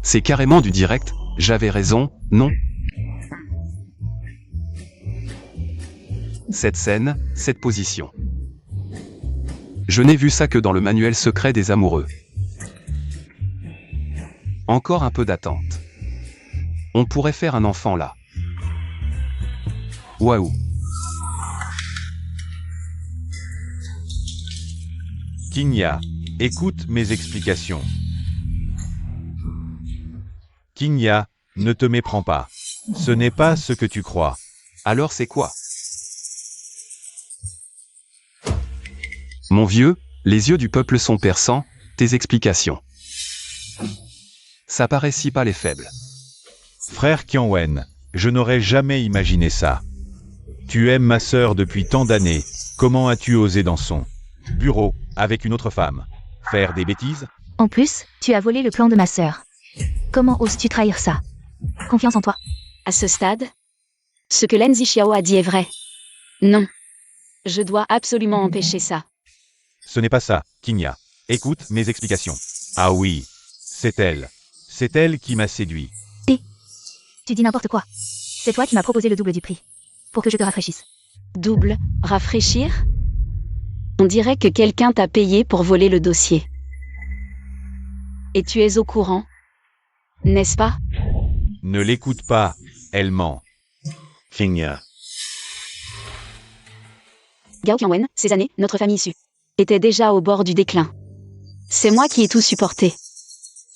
C'est carrément du direct, j'avais raison, non? Cette scène, cette position. Je n'ai vu ça que dans le manuel secret des amoureux. Encore un peu d'attente. On pourrait faire un enfant là. Waouh. Qinya, écoute mes explications. Qinya, ne te méprends pas. Ce n'est pas ce que tu crois. Alors c'est quoi? Mon vieux, les yeux du peuple sont perçants, tes explications. Ça paraît si pas les faibles. Frère Qianwen, je n'aurais jamais imaginé ça. Tu aimes ma sœur depuis tant d'années, comment as-tu osé dans son bureau, avec une autre femme, faire des bêtises? En plus, tu as volé le plan de ma sœur. Comment oses-tu trahir ça? Confiance en toi. À ce stade, ce que Lin Zixiao a dit est vrai. Non. Je dois absolument empêcher ça. Ce n'est pas ça, Qinya. Écoute mes explications. Ah oui, c'est elle. C'est elle qui m'a séduit. Tu dis n'importe quoi. C'est toi qui m'as proposé le double du prix. Pour que je te rafraîchisse. Double, rafraîchir? On dirait que quelqu'un t'a payé pour voler le dossier. Et tu es au courant, n'est-ce pas? Ne l'écoute pas, elle ment. Qinya. Gao Qianwen, ces années, notre famille issue, était déjà au bord du déclin. C'est moi qui ai tout supporté.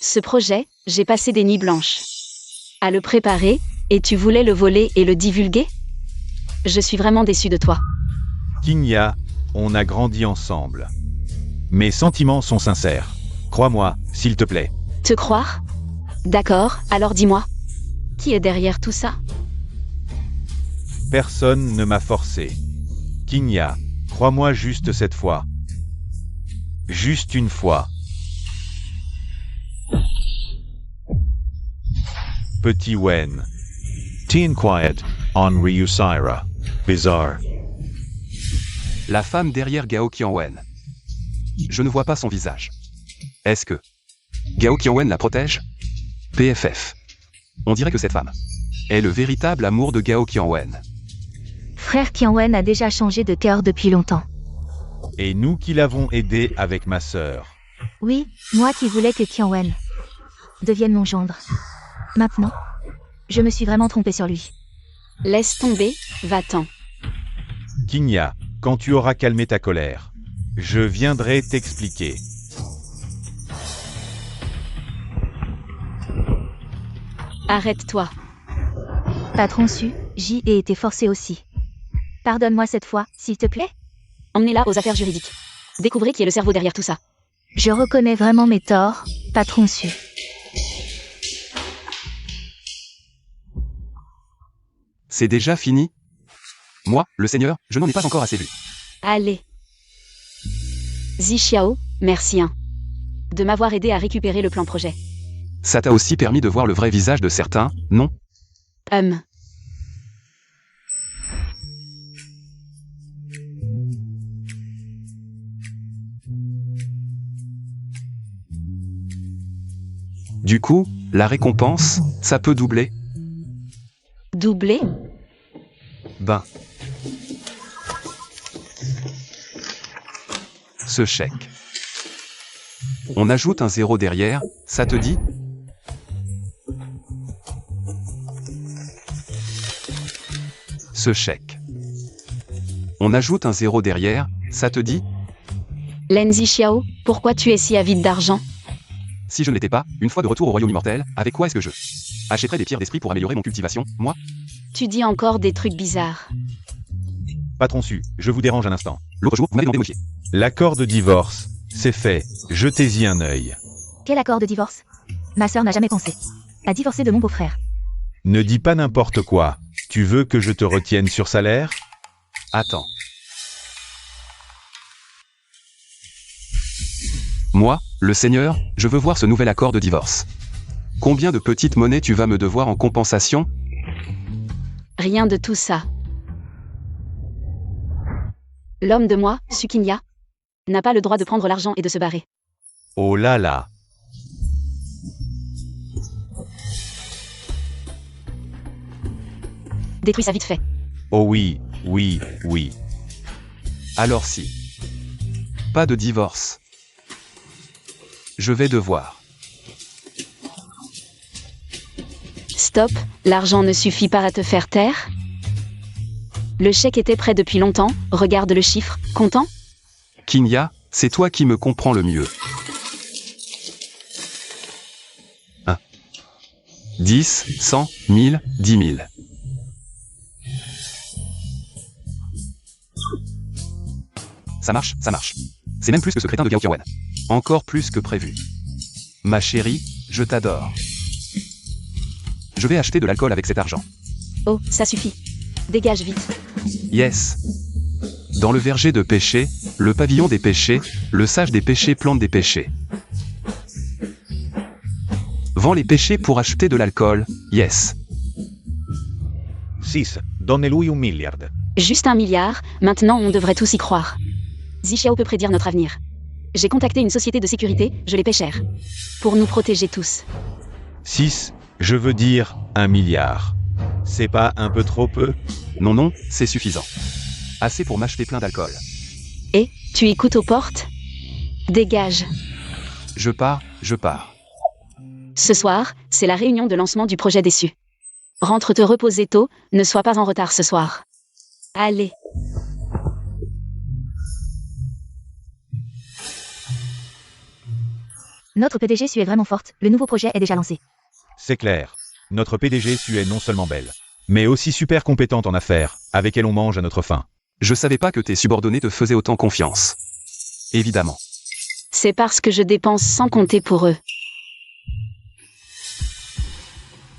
Ce projet, j'ai passé des nuits blanches à le préparer, et tu voulais le voler et le divulguer? Je suis vraiment déçu de toi. Qinya, on a grandi ensemble. Mes sentiments sont sincères. Crois-moi, s'il te plaît. Te croire? D'accord, alors dis-moi. Qui est derrière tout ça? Personne ne m'a forcé. Qinya, crois-moi juste cette fois. Juste une fois. Petit Wen. Teen Quiet, on Ryusaira. Bizarre. La femme derrière Gao Qianwen. Je ne vois pas son visage. Est-ce que Gao Qianwen la protège? PFF. On dirait que cette femme est le véritable amour de Gao Qianwen. Frère Qianwen a déjà changé de cœur depuis longtemps. Et nous qui l'avons aidé avec ma sœur. Oui, moi qui voulais que Qianwen devienne mon gendre. Maintenant, je me suis vraiment trompée sur lui. Laisse tomber, va-t'en. Qinya, quand tu auras calmé ta colère, je viendrai t'expliquer. Arrête-toi. Patron Su, j'y ai été forcé aussi. Pardonne-moi cette fois, s'il te plaît. Emmenez-la aux affaires juridiques. Découvrez qui est le cerveau derrière tout ça. Je reconnais vraiment mes torts, Patron Su. C'est déjà fini? Moi, le Seigneur, je n'en ai pas encore assez vu. Allez. Zixiao, merci de m'avoir aidé à récupérer le plan projet. Ça t'a aussi permis de voir le vrai visage de certains, non? Du coup, la récompense, ça peut doubler? Doublé? Ben. Ce chèque. On ajoute un 0 derrière, ça te dit? Ce chèque. On ajoute un 0 derrière, ça te dit? Lin Zixiao, pourquoi tu es si avide d'argent? Si je ne l'étais pas, une fois de retour au royaume immortel, avec quoi est-ce que je achèterais des pierres d'esprit pour améliorer mon cultivation, moi? Tu dis encore des trucs bizarres. Patron su, je vous dérange un instant. L'autre jour, vous m'avez demandé de modifier. L'accord de divorce, c'est fait. Jetez-y un œil. Quel accord de divorce? Ma sœur n'a jamais pensé à divorcer de mon beau-frère. Ne dis pas n'importe quoi. Tu veux que je te retienne sur salaire? Attends. Moi, le Seigneur, je veux voir ce nouvel accord de divorce. Combien de petites monnaies tu vas me devoir en compensation? Rien de tout ça. L'homme de moi, Sukinya, n'a pas le droit de prendre l'argent et de se barrer. Oh là là. Détruis ça vite fait. Oh oui, oui, oui. Alors si. Pas de divorce. Je vais devoir. Stop, l'argent ne suffit pas à te faire taire? Le chèque était prêt depuis longtemps, regarde le chiffre, content? Kinya, c'est toi qui me comprends le mieux. 1. 10, 100, 1000, 10 000. Ça marche, ça marche. C'est même plus que ce crétin de Gaokiawen. Encore plus que prévu. Ma chérie, je t'adore. Je vais acheter de l'alcool avec cet argent. Oh, ça suffit. Dégage vite. Yes. Dans le verger de péché, le pavillon des péchés, le sage des péchés plante des péchés. Vends les péchés pour acheter de l'alcool, yes. 6. Donne-lui un miliard. Juste 1 milliard, maintenant on devrait tous y croire. Zixiao peut prédire notre avenir. J'ai contacté une société de sécurité, je les paie cher. Pour nous protéger tous. 6, je veux dire 1 milliard. C'est pas un peu trop peu? Non, non, c'est suffisant. Assez pour m'acheter plein d'alcool. Et, tu écoutes aux portes? Dégage. Je pars, je pars. Ce soir, c'est la réunion de lancement du projet déçu. Rentre te reposer tôt, ne sois pas en retard ce soir. Allez. Notre PDG Su est vraiment forte, le nouveau projet est déjà lancé. C'est clair. Notre PDG Su est non seulement belle, mais aussi super compétente en affaires. Avec elle on mange à notre faim. Je savais pas que tes subordonnés te faisaient autant confiance. Évidemment. C'est parce que je dépense sans compter pour eux.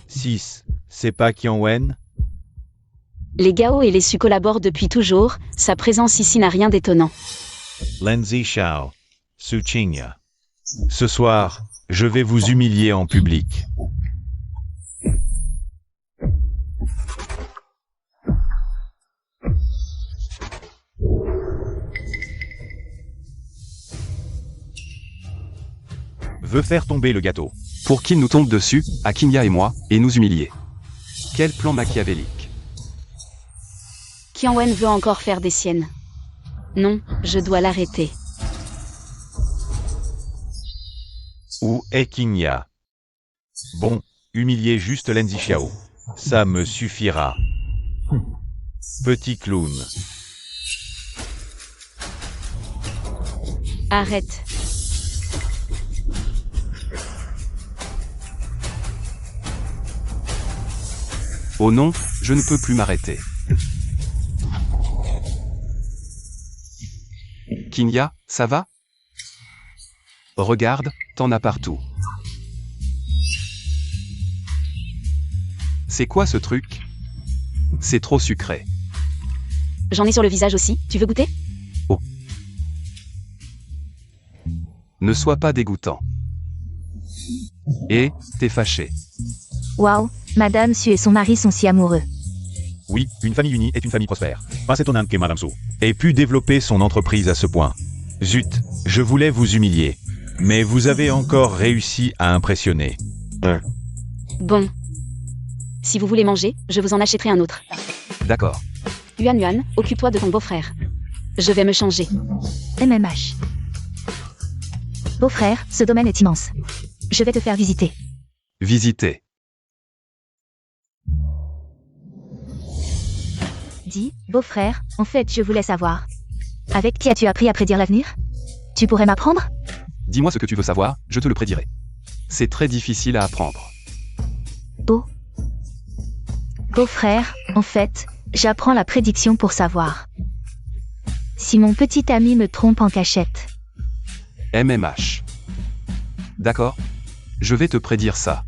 6, c'est pas Qianwen? Les Gao et les Su collaborent depuis toujours, sa présence ici n'a rien d'étonnant. Lenzi Xiao. Su Qingya. Ce soir, je vais vous humilier en public. Veux faire tomber le gâteau. Pour qu'il nous tombe dessus, à Kinya et moi, et nous humilier. Quel plan machiavélique. Qianwen veut encore faire des siennes. Non, je dois l'arrêter. Où est Qinya? Bon, humilier juste Lenzi Xiao. Ça me suffira. Petit clown. Arrête. Oh non, je ne peux plus m'arrêter. Kinya, ça va? Regarde, t'en as partout. C'est quoi ce truc? C'est trop sucré. J'en ai sur le visage aussi, tu veux goûter? Ne sois pas dégoûtant. Et, t'es fâché. Waouh, Madame Su et son mari sont si amoureux. Oui, une famille unie est une famille prospère. Pas étonnant que Madame Su. Et pu développer son entreprise à ce point. Zut, je voulais vous humilier. Mais vous avez encore réussi à impressionner. Bon. Si vous voulez manger, je vous en achèterai un autre. D'accord. Yuan Yuan, occupe-toi de ton beau-frère. Je vais me changer. MMH. Beau-frère, ce domaine est immense. Je vais te faire visiter. Visiter. Dis, beau-frère, en fait je voulais savoir. Avec qui as-tu appris à prédire l'avenir? Tu pourrais m'apprendre? Dis-moi ce que tu veux savoir, je te le prédirai. C'est très difficile à apprendre. Oh. Beau-frère, en fait, j'apprends la prédiction pour savoir si mon petit ami me trompe en cachette. MMH. D'accord. Je vais te prédire ça.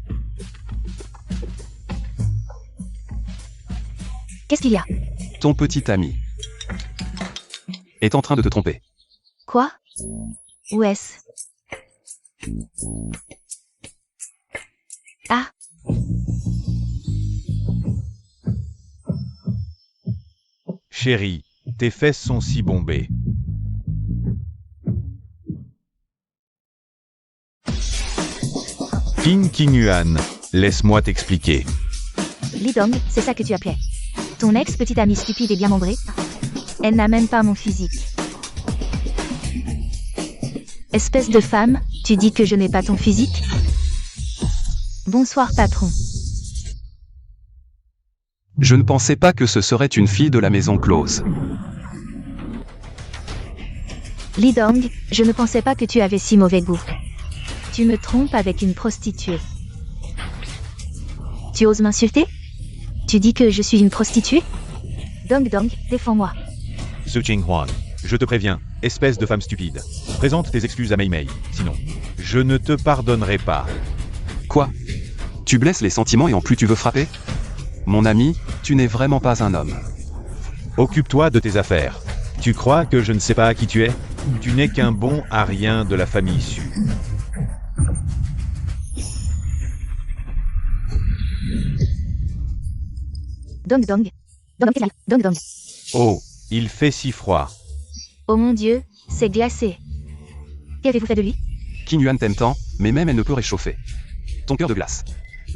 Qu'est-ce qu'il y a? Ton petit ami est en train de te tromper. Quoi? Où est-ce? Ah, Chérie, tes fesses sont si bombées. King Yuan, laisse-moi t'expliquer. Lidong, c'est ça que tu appelais. Ton ex-petite amie stupide et bien membrée? Elle n'a même pas mon physique. Espèce de femme, tu dis que je n'ai pas ton physique? Bonsoir patron. Je ne pensais pas que ce serait une fille de la maison close. Lidong, je ne pensais pas que tu avais si mauvais goût. Tu me trompes avec une prostituée. Tu oses m'insulter? Tu dis que je suis une prostituée? Dong Dong, défends-moi. Su Ching Huan. Je te préviens, espèce de femme stupide. Présente tes excuses à Mei Mei, sinon, je ne te pardonnerai pas. Quoi? Tu blesses les sentiments et en plus tu veux frapper? Mon ami, tu n'es vraiment pas un homme. Occupe-toi de tes affaires. Tu crois que je ne sais pas qui tu es? Tu n'es qu'un bon à rien de la famille Su. Dong Dong. Dong Dong. Dong Dong. Oh, il fait si froid. Oh mon Dieu, c'est glacé. Qu'avez-vous fait de lui? King Yuan t'aime tant, mais même elle ne peut réchauffer ton cœur de glace.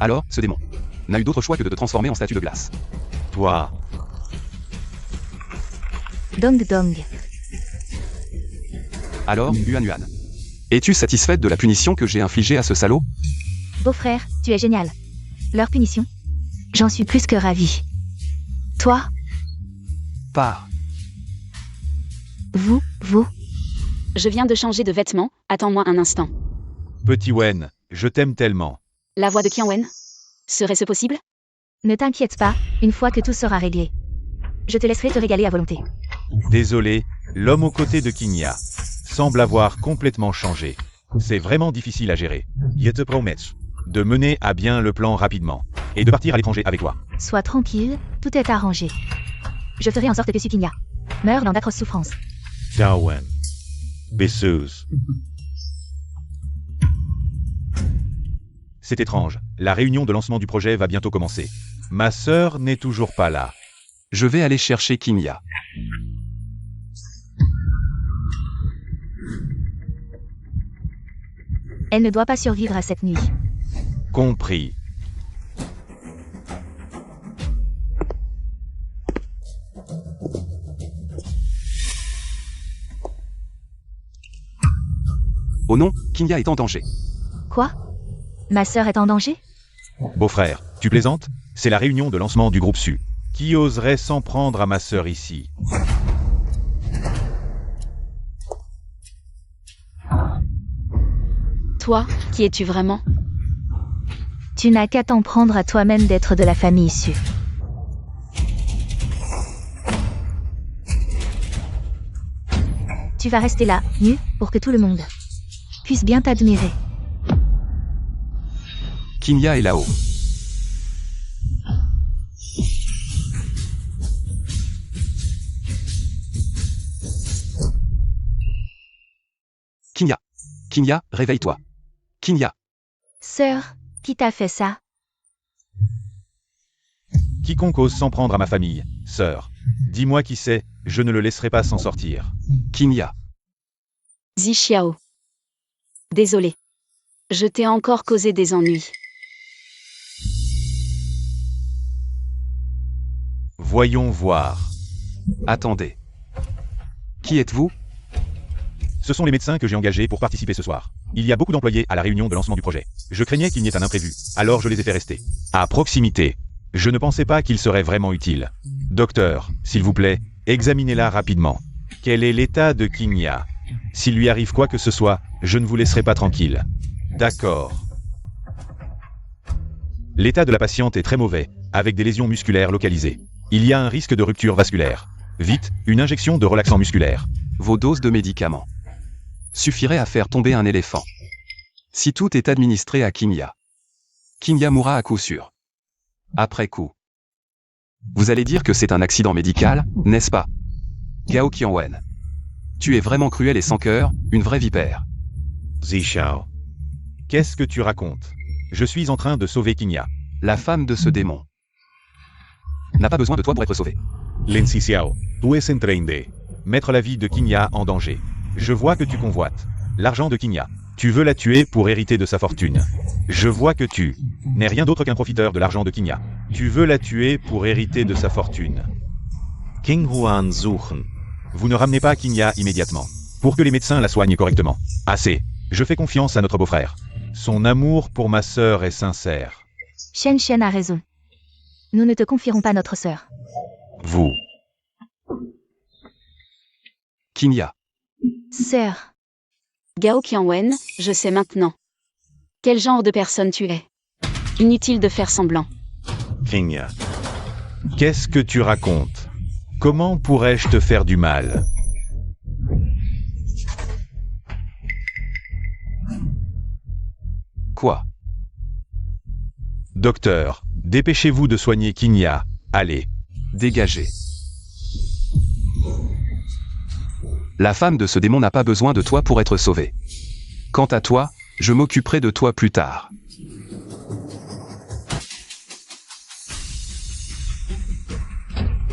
Alors, ce démon n'a eu d'autre choix que de te transformer en statue de glace. Toi, Dong Dong. Alors, Yuan Yuan, es-tu satisfaite de la punition que j'ai infligée à ce salaud? Beau-frère, tu es génial. Leur punition? J'en suis plus que ravi. Toi, Pars. vous. Je viens de changer de vêtements, attends-moi un instant. petit Wen, je t'aime tellement. La voix de Qianwen? Serait-ce possible? Ne t'inquiète pas, une fois que tout sera réglé. Je te laisserai te régaler à volonté. Désolé, l'homme aux côtés de Kinya semble avoir complètement changé. C'est vraiment difficile à gérer. Je te promets. De mener à bien le plan rapidement. Et de partir à l'étranger avec toi. Sois tranquille, tout est arrangé. Je ferai en sorte que Sukinya meure dans d'atroces souffrances. Ciao Wen. Bisous. C'est étrange, la réunion de lancement du projet va bientôt commencer. Ma sœur n'est toujours pas là. Je vais aller chercher Kinya. Elle ne doit pas survivre à cette nuit. Compris. Oh non, Kinya est en danger. Quoi? Ma sœur est en danger? Beau-frère, tu plaisantes? C'est la réunion de lancement du groupe Su. Qui oserait s'en prendre à ma sœur ici? Toi, qui es-tu vraiment? Tu n'as qu'à t'en prendre à toi-même d'être de la famille Su. Tu vas rester là, nu, pour que tout le monde puisse bien t'admirer. Kinya est là-haut. Kinya, réveille-toi. Kinya, Sœur, qui t'a fait ça? Quiconque ose s'en prendre à ma famille, sœur. Dis-moi qui c'est, je ne le laisserai pas s'en sortir. Kinya. Zixiao. Désolé. Je t'ai encore causé des ennuis. Voyons voir. Attendez. Qui êtes-vous? Ce sont les médecins que j'ai engagés pour participer ce soir. Il y a beaucoup d'employés à la réunion de lancement du projet. Je craignais qu'il n'y ait un imprévu, alors je les ai fait rester. À proximité. Je ne pensais pas qu'ils seraient vraiment utiles. Docteur, s'il vous plaît, examinez-la rapidement. Quel est l'état de Kinya? S'il lui arrive quoi que ce soit, je ne vous laisserai pas tranquille. D'accord. L'état de la patiente est très mauvais. avec des lésions musculaires localisées. Il y a un risque de rupture vasculaire. Vite, une injection de relaxant musculaire. Vos doses de médicaments suffiraient à faire tomber un éléphant. Si tout est administré à Kinya mourra à coup sûr. Après coup. Vous allez dire que c'est un accident médical, n'est-ce pas? Gao Qianwen. Tu es vraiment cruel et sans cœur, une vraie vipère. Zishao. Qu'est-ce que tu racontes? Je suis en train de sauver Kinya. La femme de ce démon n'a pas besoin de toi pour être sauvée. Lin Xiao. Tu es en train de mettre la vie de Kinya en danger. Je vois que tu convoites l'argent de Kinya. Tu veux la tuer pour hériter de sa fortune. Je vois que tu n'es rien d'autre qu'un profiteur de l'argent de Kinya. Tu veux la tuer pour hériter de sa fortune. King Huan suchen. Vous ne ramenez pas Kinya immédiatement. Pour que les médecins la soignent correctement. Assez. Je fais confiance à notre beau-frère. Son amour pour ma sœur est sincère. Shen Shen a raison. Nous ne te confierons pas notre sœur. Vous. Kinya. Sœur. Gao Qianwen, je sais maintenant. Quel genre de personne tu es? Inutile de faire semblant. Kinya. Qu'est-ce que tu racontes? Comment pourrais-je te faire du mal? Quoi? Docteur, dépêchez-vous de soigner Kinya. Allez. Dégagez. La femme de ce démon n'a pas besoin de toi pour être sauvée. Quant à toi, je m'occuperai de toi plus tard.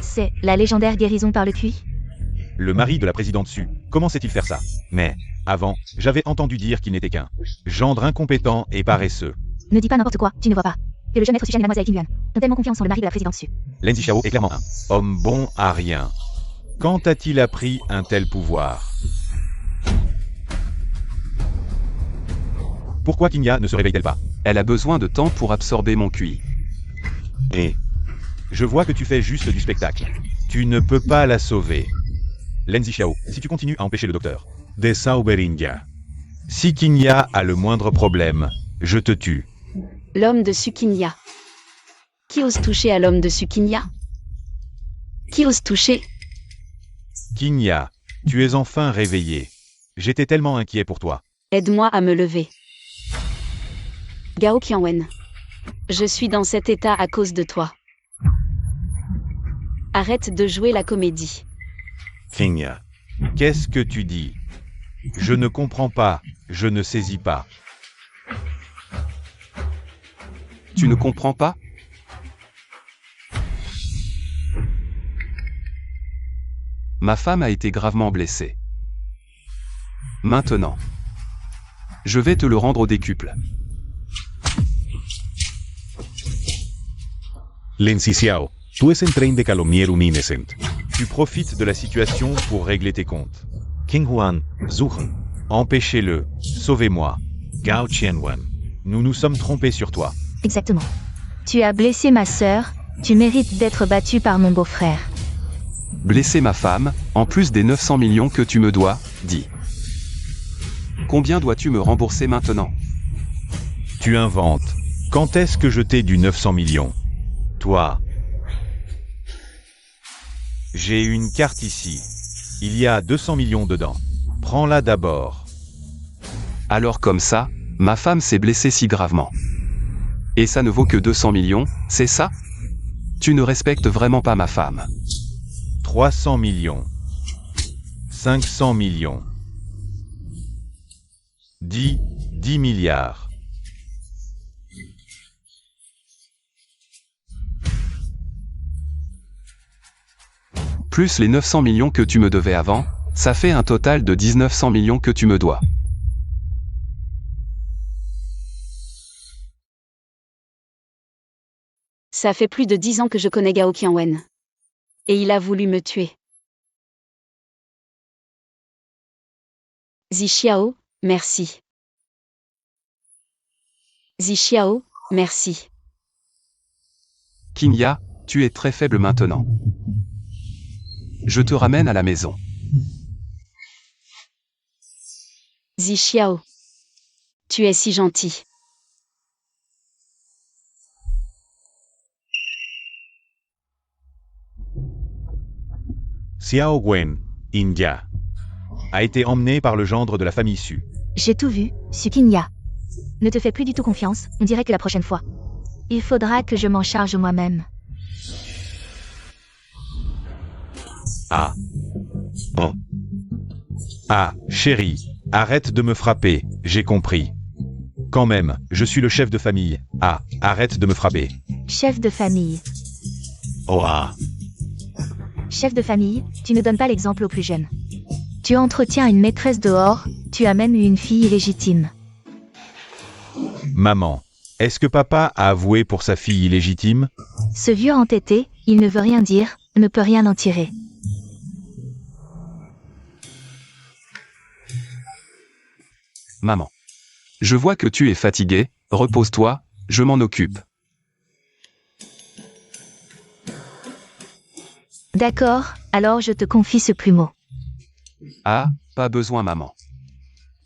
C'est la légendaire guérison par le QI? Le mari de la présidente Su, comment sait-il faire ça? Mais, avant, j'avais entendu dire qu'il n'était qu'un gendre incompétent et paresseux. Ne dis pas n'importe quoi, tu ne vois pas. Que le jeune maître Suchen et mademoiselle Qin Yuan ont tellement confiance en le mari de la présidente Su. Lin Xiao est clairement un homme bon à rien. Quand a-t-il appris un tel pouvoir? Pourquoi Kinya ne se réveille-t-elle pas? Elle a besoin de temps pour absorber mon QI. Et je vois que tu fais juste du spectacle. Tu ne peux pas la sauver. Lin Xiao, si tu continues à empêcher le docteur De Sauberinga. Si Kinya a le moindre problème, je te tue. L'homme de Sukinya. Qui ose toucher à l'homme de Sukinya? Qui ose toucher? Kinya, tu es enfin réveillé. J'étais tellement inquiet pour toi. Aide-moi à me lever. Gao Qianwen. Je suis dans cet état à cause de toi. Arrête de jouer la comédie. Kinya. Qu'est-ce que tu dis? Je ne comprends pas, je ne saisis pas. Tu ne comprends pas? Ma femme a été gravement blessée. Maintenant. Je vais te le rendre au décuple. Lin Xiao. Tu es en train de calomnier un innocent. Tu profites de la situation pour régler tes comptes. King Huan suchen. Empêchez-le. Sauvez-moi. Gao Qianwen. Nous nous sommes trompés sur toi. Exactement. Tu as blessé ma sœur, tu mérites d'être battu par mon beau-frère. Blesser ma femme, en plus des 900 millions que tu me dois, dis. Combien dois-tu me rembourser maintenant? Tu inventes. Quand est-ce que je t'ai du 900 millions? Toi. J'ai une carte ici. Il y a 200 millions dedans. Prends-la d'abord. Alors comme ça, ma femme s'est blessée si gravement. Et ça ne vaut que 200 millions, c'est ça? Tu ne respectes vraiment pas ma femme. 300 millions. 500 millions. 10 milliards. Plus les 900 millions que tu me devais avant, ça fait un total de 1900 millions que tu me dois. Ça fait plus de 10 ans que je connais Gao Qianwen. Et il a voulu me tuer. Zixiao, merci. Zixiao, merci. Kinya, tu es très faible maintenant. Je te ramène à la maison. Zixiao. Tu es si gentil. Xiao Wen, India, a été emmené par le gendre de la famille Su. J'ai tout vu, Sukinya. Ne te fais plus du tout confiance, on dirait que la prochaine fois. Il faudra que je m'en charge moi-même. Ah. Oh. Ah, chérie, arrête de me frapper, j'ai compris. Quand même, je suis le chef de famille. Ah, arrête de me frapper. Chef de famille. Oh ah. Chef de famille, tu ne donnes pas l'exemple aux plus jeunes. Tu entretiens une maîtresse dehors, tu as même eu une fille illégitime. Maman, est-ce que papa a avoué pour sa fille illégitime? Ce vieux entêté, il ne veut rien dire, ne peut rien en tirer. Maman. Je vois que tu es fatigué, repose-toi, je m'en occupe. D'accord, alors je te confie ce plumeau. Ah, pas besoin maman.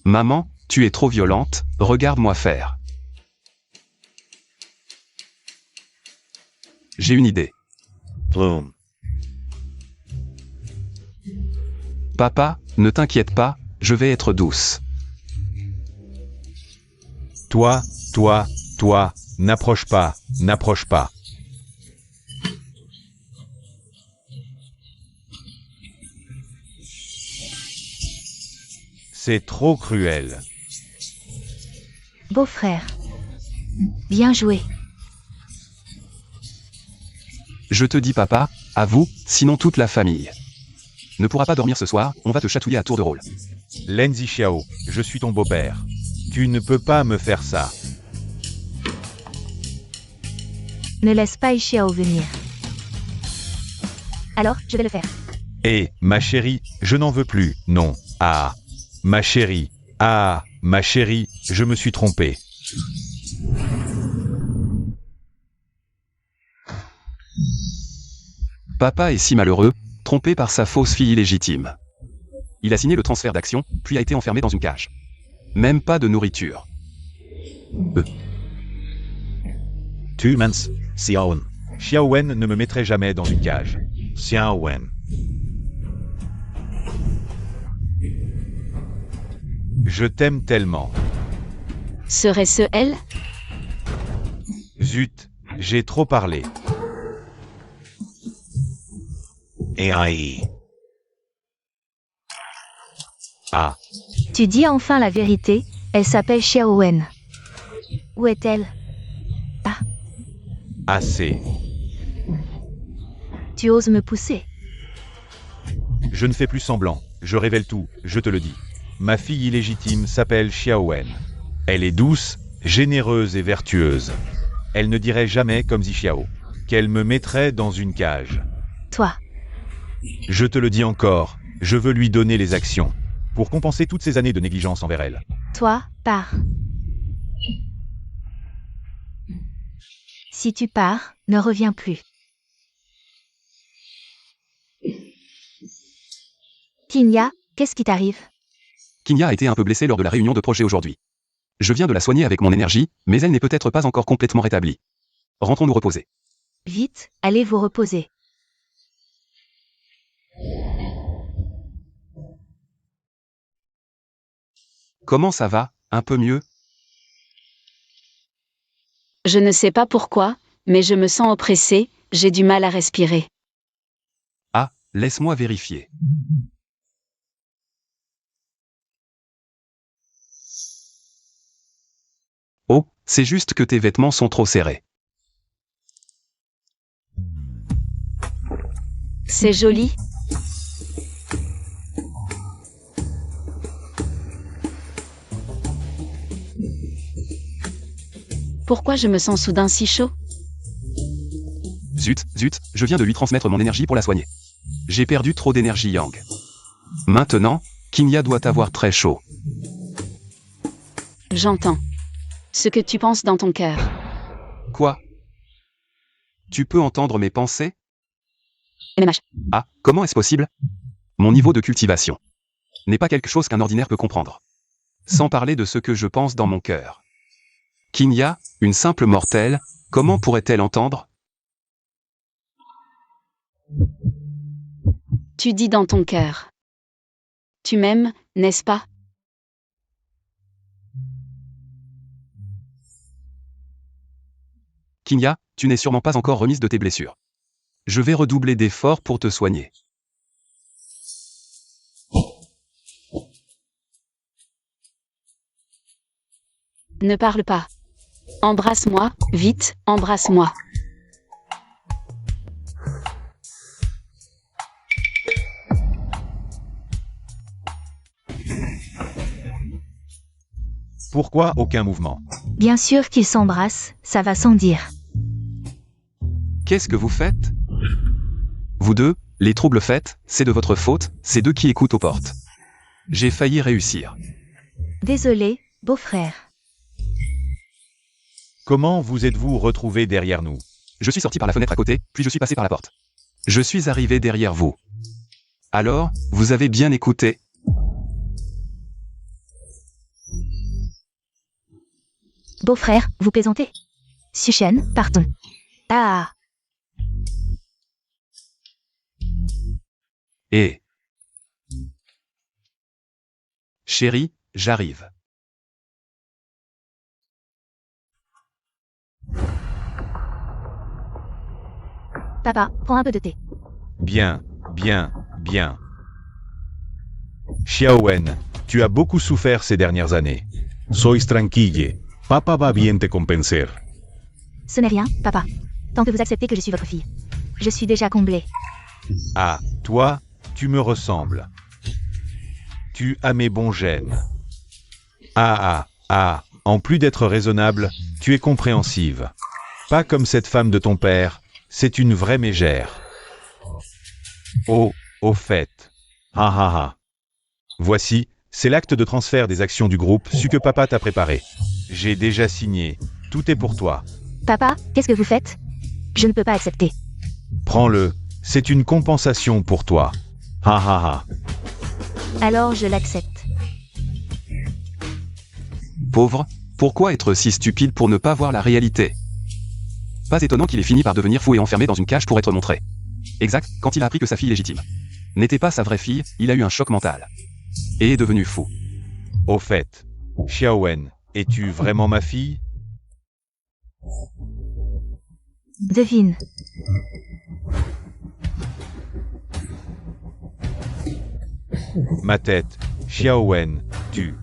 Maman, tu es trop violente, regarde-moi faire. J'ai une idée. Plume. Papa, ne t'inquiète pas, je vais être douce. Toi, n'approche pas, n'approche pas. C'est trop cruel. Beau-frère. Bien joué. Je te dis papa, à vous, sinon toute la famille ne pourra pas dormir ce soir, on va te chatouiller à tour de rôle. Lin Zixiao, je suis ton beau-père. Tu ne peux pas me faire ça. Ne laisse pas Ishiao venir. Alors, je vais le faire. Eh, ma chérie, je n'en veux plus, non. Ah, ma chérie, je me suis trompé. Papa est si malheureux, trompé par sa fausse fille illégitime. Il a signé le transfert d'action, puis a été enfermé dans une cage. Même pas de nourriture. Tu mens, Xiaowen. Xiao Wen ne me mettrait jamais dans une cage. Xiaowen. Je t'aime tellement. Serait-ce elle? Zut, j'ai trop parlé. AI. Ah, Tu dis enfin la vérité, elle s'appelle Xiao Wen. Où est-elle? assez. Tu oses me pousser? Je ne fais plus semblant, je révèle tout, je te le dis. Ma fille illégitime s'appelle Xiao Wen. Elle est douce, généreuse et vertueuse. Elle ne dirait jamais comme Zixiao, qu'elle me mettrait dans une cage. Toi. Je te le dis encore, je veux lui donner les actions, pour compenser toutes ces années de négligence envers elle. Toi, pars. Si tu pars, ne reviens plus. Kinya, qu'est-ce qui t'arrive? Kinya a été un peu blessée lors de la réunion de projet aujourd'hui. Je viens de la soigner avec mon énergie, mais elle n'est peut-être pas encore complètement rétablie. Rentrons nous reposer. Vite, allez vous reposer. Comment ça va? Un peu mieux? Je ne sais pas pourquoi, mais je me sens oppressée, j'ai du mal à respirer. Ah, laisse-moi vérifier. Oh, c'est juste que tes vêtements sont trop serrés. C'est joli. Pourquoi je me sens soudain si chaud? Zut, je viens de lui transmettre mon énergie pour la soigner. J'ai perdu trop d'énergie Yang. Maintenant, Kinya doit avoir très chaud. J'entends. Ce que tu penses dans ton cœur. Quoi? Tu peux entendre mes pensées? MMH. Ah, comment est-ce possible? Mon niveau de cultivation n'est pas quelque chose qu'un ordinaire peut comprendre. Sans parler de ce que je pense dans mon cœur. Kinya, une simple mortelle, comment pourrait-elle entendre? Tu dis dans ton cœur. Tu m'aimes, n'est-ce pas? Kinya, tu n'es sûrement pas encore remise de tes blessures. Je vais redoubler d'efforts pour te soigner. Ne parle pas. Embrasse-moi, vite, embrasse-moi. Pourquoi aucun mouvement? Bien sûr qu'ils s'embrassent, ça va sans dire. Qu'est-ce que vous faites? Vous deux, les troubles faits, c'est de votre faute, c'est d'eux qui écoutent aux portes. J'ai failli réussir. Désolé, beau-frère. Comment vous êtes-vous retrouvés derrière nous? Je suis sorti par la fenêtre à côté, puis je suis passé par la porte. Je suis arrivé derrière vous. Alors, vous avez bien écouté? Beau-frère, vous plaisantez? Suchen, partons. Ah, Et... Chérie, j'arrive. papa, prends un peu de thé. Bien, bien, bien. Xiaowen, tu as beaucoup souffert ces dernières années. Sois tranquille. Papa va bien te convencer. Ce n'est rien, papa. Tant que vous acceptez que je suis votre fille. Je suis déjà comblée. Ah, toi, tu me ressembles. Tu as mes bons gènes. En plus d'être raisonnable, tu es compréhensive. Pas comme cette femme de ton père, c'est une vraie mégère. Oh, au fait. Voici, c'est l'acte de transfert des actions du groupe, ce que papa t'a préparé. J'ai déjà signé, tout est pour toi. Papa, qu'est-ce que vous faites? Je ne peux pas accepter. Prends-le, c'est une compensation pour toi. Alors je l'accepte. Pauvre, pourquoi être si stupide pour ne pas voir la réalité? Pas étonnant qu'il ait fini par devenir fou et enfermé dans une cage pour être montré. Exact, quand il a appris que sa fille légitime n'était pas sa vraie fille, il a eu un choc mental. Et est devenu fou. Au fait, Xiaowen, es-tu vraiment ma fille? Devine. Ma tête, Xiaowen, tu.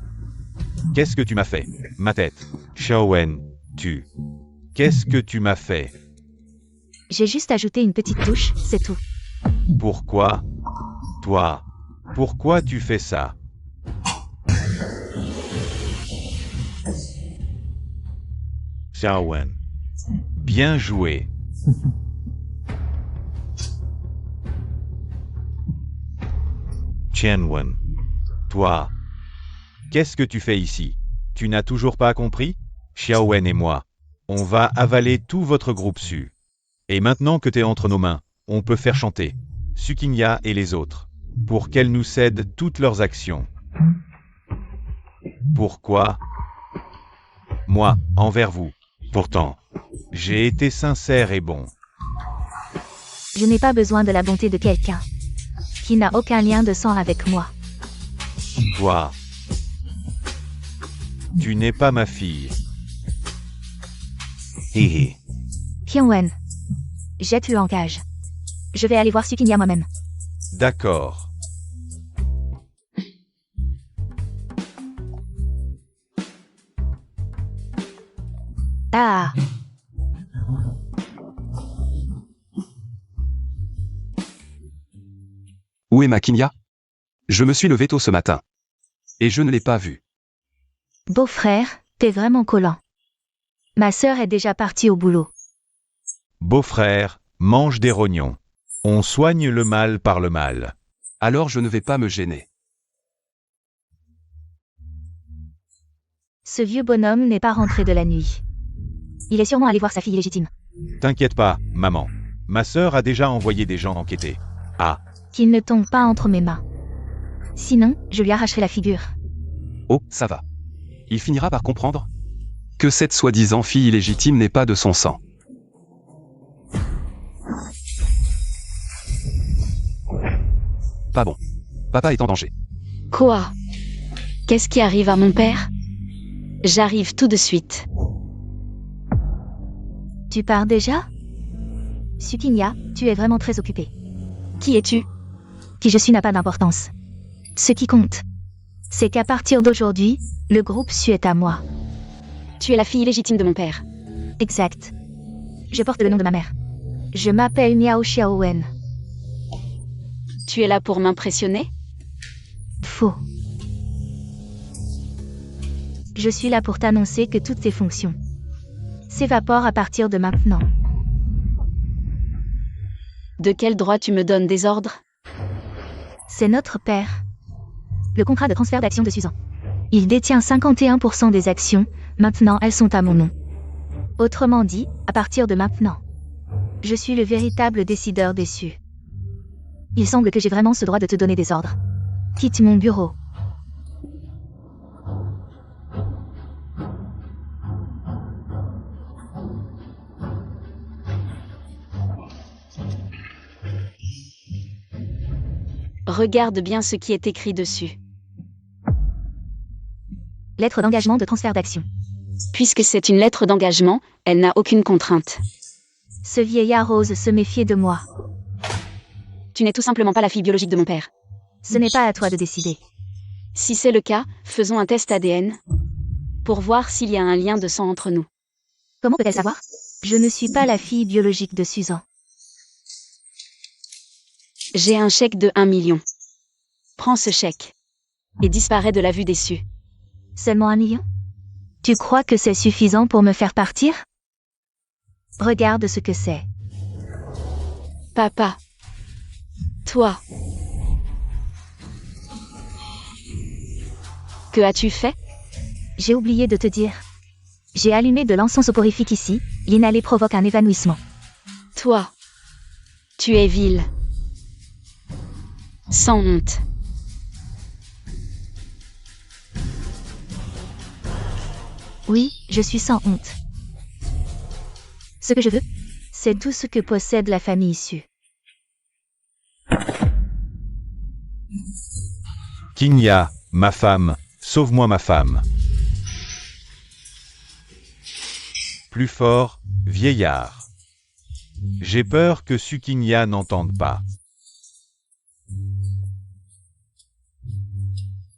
Qu'est-ce que tu m'as fait? Ma tête, Xiaowen, tu. Qu'est-ce que tu m'as fait? J'ai juste ajouté une petite touche, c'est tout. Pourquoi? Toi, pourquoi tu fais ça? Xiaowen. Bien joué. Qianwen. Toi. Qu'est-ce que tu fais ici? Tu n'as toujours pas compris? Xiaowen et moi. On va avaler tout votre groupe su. Et maintenant que t'es entre nos mains, on peut faire chanter Sukinya et les autres, pour qu'elles nous cèdent toutes leurs actions. Pourquoi? Moi, envers vous. Pourtant, j'ai été sincère et bon. Je n'ai pas besoin de la bonté de quelqu'un qui n'a aucun lien de sang avec moi. Toi, tu n'es pas ma fille. Hihi. Pyongwen, jette-le en cage. Je vais aller voir Sukinya moi-même. D'accord. Ah, Où est ma Kinya? Je me suis levé tôt ce matin. Et je ne l'ai pas vue. beau-frère, t'es vraiment collant. Ma sœur est déjà partie au boulot. Beau-frère, mange des rognons. On soigne le mal par le mal. Alors je ne vais pas me gêner. Ce vieux bonhomme n'est pas rentré de la nuit. Il est sûrement allé voir sa fille légitime. T'inquiète pas, maman. Ma sœur a déjà envoyé des gens enquêter. Ah, Qu'il ne tombe pas entre mes mains. Sinon, je lui arracherai la figure. Oh, ça va. Il finira par comprendre que cette soi-disant fille illégitime n'est pas de son sang. Pas bon. Papa est en danger. Quoi? Qu'est-ce qui arrive à mon père? J'arrive tout de suite. Tu pars déjà? Sukinya, tu es vraiment très occupée. Qui es-tu? Qui je suis n'a pas d'importance. Ce qui compte, c'est qu'à partir d'aujourd'hui, le groupe Su est à moi. Tu es la fille illégitime de mon père. Exact. Je porte le nom de ma mère. Je m'appelle Miao Xiaowen. Tu es là pour m'impressionner? Faux. Je suis là pour t'annoncer que toutes tes fonctions s'évaporent à partir de maintenant. De quel droit tu me donnes des ordres? C'est notre père. Le contrat de transfert d'actions de Suzan. Il détient 51% des actions, maintenant elles sont à mon nom. Autrement dit, à partir de maintenant, je suis le véritable décideur déçu. Il semble que j'ai vraiment ce droit de te donner des ordres. Quitte mon bureau. Regarde bien ce qui est écrit dessus. Lettre d'engagement de transfert d'action. Puisque c'est une lettre d'engagement, elle n'a aucune contrainte. Ce vieillard ose se méfier de moi. Tu n'es tout simplement pas la fille biologique de mon père. Ce n'est pas à toi de décider. Si c'est le cas, faisons un test ADN pour voir s'il y a un lien de sang entre nous. Comment peut-elle savoir? Je ne suis pas la fille biologique de Suzan. J'ai un chèque de 1 million. Prends ce chèque et disparais de la vue des cieux. Seulement 1 million? Tu crois que c'est suffisant pour me faire partir? Regarde ce que c'est. Papa. Toi. Que as-tu fait? J'ai oublié de te dire. J'ai allumé de l'encens soporifique ici, l'inhaler provoque un évanouissement. Toi. Tu es vil. Sans honte. Oui, je suis sans honte. Ce que je veux, c'est tout ce que possède la famille issue. Kinya, ma femme, sauve-moi ma femme. Plus fort, vieillard. J'ai peur que Sukinya n'entende pas.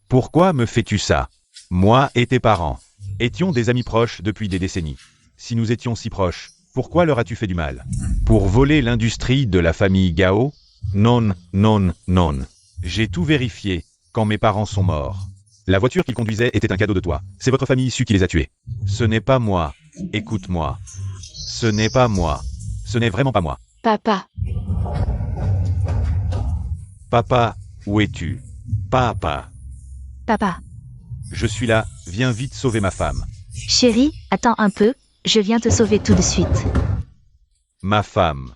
Pourquoi me fais-tu ça? Moi et tes parents étions des amis proches depuis des décennies. Si nous étions si proches, pourquoi leur as-tu fait du mal? Pour voler l'industrie de la famille Gao? Non, non, non. J'ai tout vérifié quand mes parents sont morts. La voiture qu'ils conduisaient était un cadeau de toi. C'est votre famille issue qui les a tués. Ce n'est pas moi. Écoute-moi. Ce n'est pas moi. Ce n'est vraiment pas moi. Papa. Papa, où es-tu? Papa. Papa. Je suis là, viens vite sauver ma femme. Chérie, attends un peu, je viens te sauver tout de suite. Ma femme.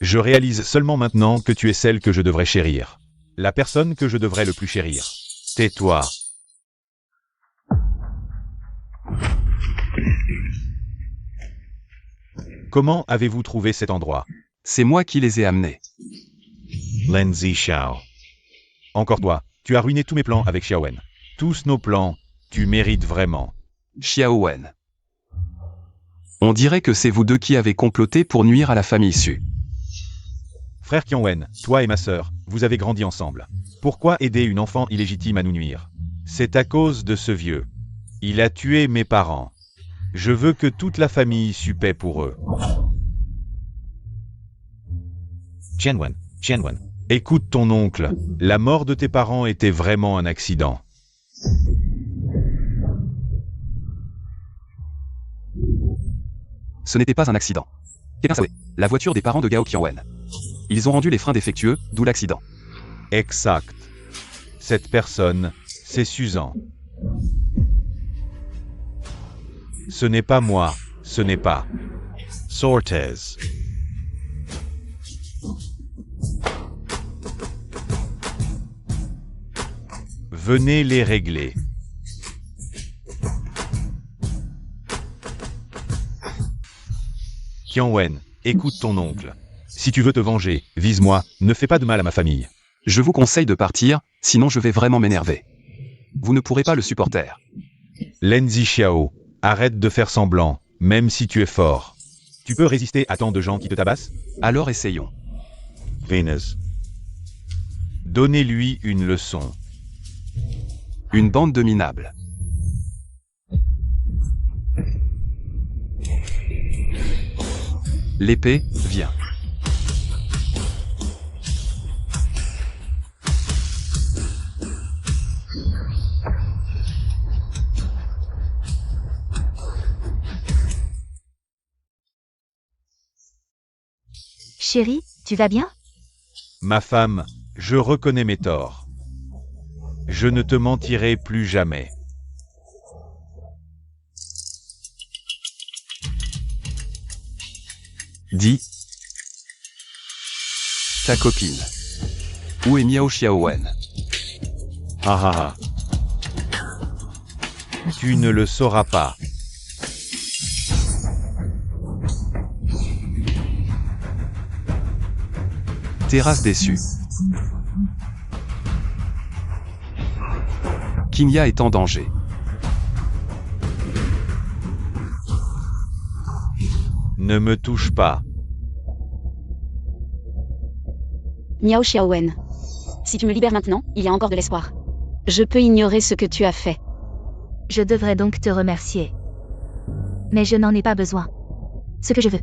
Je réalise seulement maintenant que tu es celle que je devrais chérir. La personne que je devrais le plus chérir. Tais-toi. Comment avez-vous trouvé cet endroit? C'est moi qui les ai amenés. Lindsay Xiao. Encore toi, tu as ruiné tous mes plans avec Xiaowen. Tous nos plans, tu mérites vraiment. Xiaowen. On dirait que c'est vous deux qui avez comploté pour nuire à la famille Su. Frère Qianwen, toi et ma sœur, vous avez grandi ensemble. Pourquoi aider une enfant illégitime à nous nuire? C'est à cause de ce vieux. Il a tué mes parents. Je veux que toute la famille Su paie pour eux. Qianwen. Écoute ton oncle, la mort de tes parents était vraiment un accident. Ce n'était pas un accident. Quelqu'un savait. La voiture des parents de Gao Qianwen. Ils ont rendu les freins défectueux, d'où l'accident. Exact. Cette personne, c'est Suzan. Ce n'est pas moi, ce n'est pas. Sortez. Venez les régler. Qianwen, écoute ton oncle. Si tu veux te venger, vise-moi, ne fais pas de mal à ma famille. Je vous conseille de partir, sinon je vais vraiment m'énerver. Vous ne pourrez pas le supporter. Lin Zixiao, arrête de faire semblant, même si tu es fort. Tu peux résister à tant de gens qui te tabassent? Alors essayons. Venus. Donnez-lui une leçon. Une bande de minables. L'épée, viens. Chérie, tu vas bien? Ma femme, je reconnais mes torts. Je ne te mentirai plus jamais. Dis. Ta copine. Où est Miao Xiaowen? Ah ah ah. Tu ne le sauras pas. Terrasse déçue. Qinya est en danger. Ne me touche pas. Miao Xiaowen. Si tu me libères maintenant, il y a encore de l'espoir. Je peux ignorer ce que tu as fait. Je devrais donc te remercier. Mais je n'en ai pas besoin. Ce que je veux,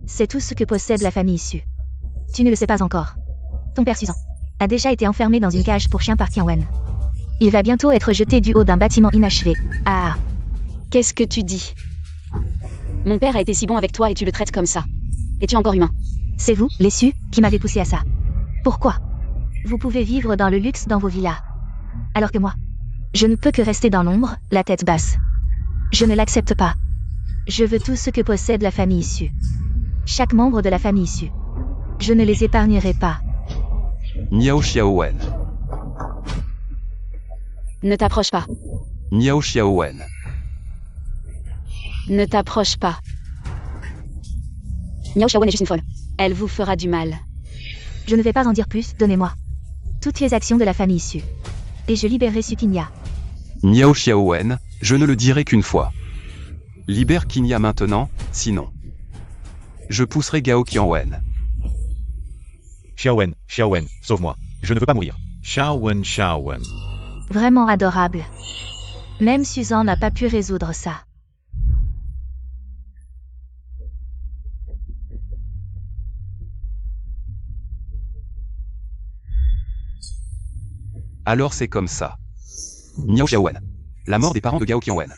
c'est tout ce que possède la famille issue. Tu ne le sais pas encore. Ton père Suzan a déjà été enfermé dans une cage pour chien par Qianwen. Il va bientôt être jeté du haut d'un bâtiment inachevé. Ah. Qu'est-ce que tu dis? Mon père a été si bon avec toi et tu le traites comme ça. Es-tu encore humain? C'est vous, les Su, qui m'avez poussé à ça. Pourquoi? Vous pouvez vivre dans le luxe dans vos villas. Alors que moi, je ne peux que rester dans l'ombre, la tête basse. Je ne l'accepte pas. Je veux tout ce que possède la famille issue. Chaque membre de la famille issue. Je ne les épargnerai pas. Miao Xiaowen. Ne t'approche pas. Miao Xiaowen. Ne t'approche pas. Miao Xiaowen est juste une folle. Elle vous fera du mal. Je ne vais pas en dire plus, donnez-moi toutes les actions de la famille issue. Et je libérerai Sukinya. Miao Xiaowen, je ne le dirai qu'une fois. Libère Qinya maintenant, sinon. Je pousserai Gao Qianwen. Xiaowen, Xiaowen, sauve-moi. Je ne veux pas mourir. Xiaowen Xiaowen. Vraiment adorable. Même Suzan n'a pas pu résoudre ça. Alors c'est comme ça. Miao Xiaowen. La mort des parents de Gao Qianwen.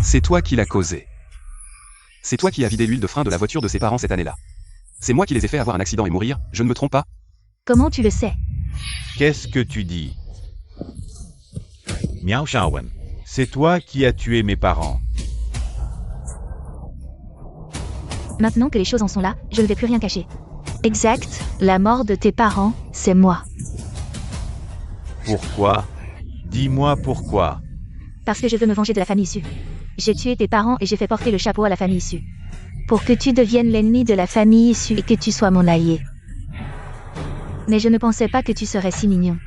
C'est toi qui l'as causé. C'est toi qui as vidé l'huile de frein de la voiture de ses parents cette année-là. C'est moi qui les ai fait avoir un accident et mourir, je ne me trompe pas? Comment tu le sais? Qu'est-ce que tu dis? Miao Xiaowen. C'est toi qui as tué mes parents. Maintenant que les choses en sont là, je ne vais plus rien cacher. Exact, la mort de tes parents, c'est moi. Pourquoi? Dis-moi pourquoi. Parce que je veux me venger de la famille issue. J'ai tué tes parents et j'ai fait porter le chapeau à la famille issue. Pour que tu deviennes l'ennemi de la famille issue et que tu sois mon allié. Mais je ne pensais pas que tu serais si mignon.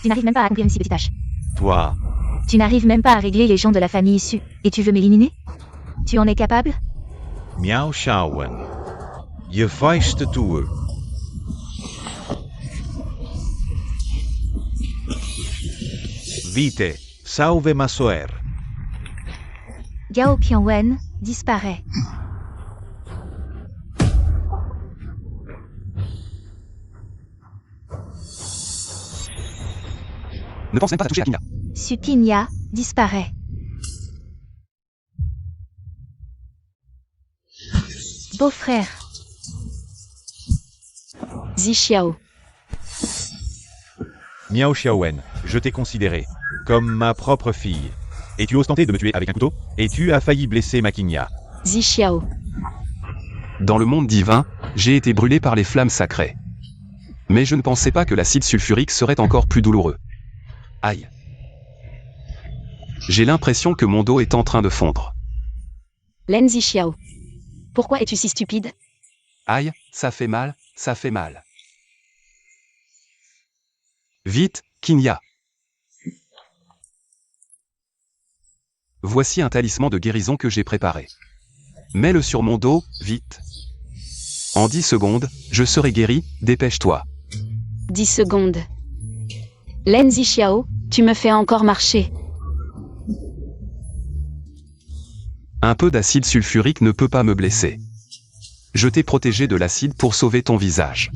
Tu n'arrives même pas à accomplir une si petite tâche. Toi. Tu n'arrives même pas à régler les gens de la famille issue, et tu veux m'éliminer? Tu en es capable? Miao Xiaowen. Je weißt du. Vite, salve ma soeur. Gao Qianwen disparaît. Ne pense même pas à toucher à Qinya. Sukinya disparaît. Beau-frère. Zixiao. Miao Xiaowen, je t'ai considéré comme ma propre fille. Et tu oses tenter de me tuer avec un couteau? Et tu as failli blesser ma Qinya. Zixiao. Dans le monde divin, j'ai été brûlé par les flammes sacrées. Mais je ne pensais pas que l'acide sulfurique serait encore plus douloureux. Aïe. J'ai l'impression que mon dos est en train de fondre. Lin Zixiao. Pourquoi es-tu si stupide? Aïe, ça fait mal, ça fait mal. Vite, Kinya. Voici un talisman de guérison que j'ai préparé. Mets-le sur mon dos, vite. En 10 secondes, je serai guéri, dépêche-toi. 10 secondes. Lin Zixiao, tu me fais encore marcher. Un peu d'acide sulfurique ne peut pas me blesser. Je t'ai protégé de l'acide pour sauver ton visage.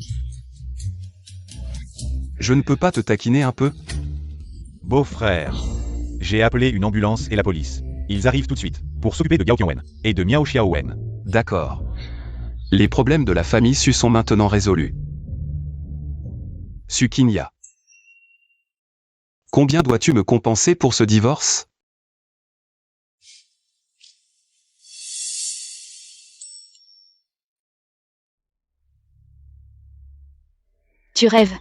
Je ne peux pas te taquiner un peu? Beau-frère, j'ai appelé une ambulance et la police. Ils arrivent tout de suite, pour s'occuper de Gao Qianwen et de Miao Xiaowen. D'accord. Les problèmes de la famille Su sont maintenant résolus. Su Kinya. Combien dois-tu me compenser pour ce divorce? Tu rêves.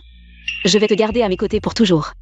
Je vais te garder à mes côtés pour toujours.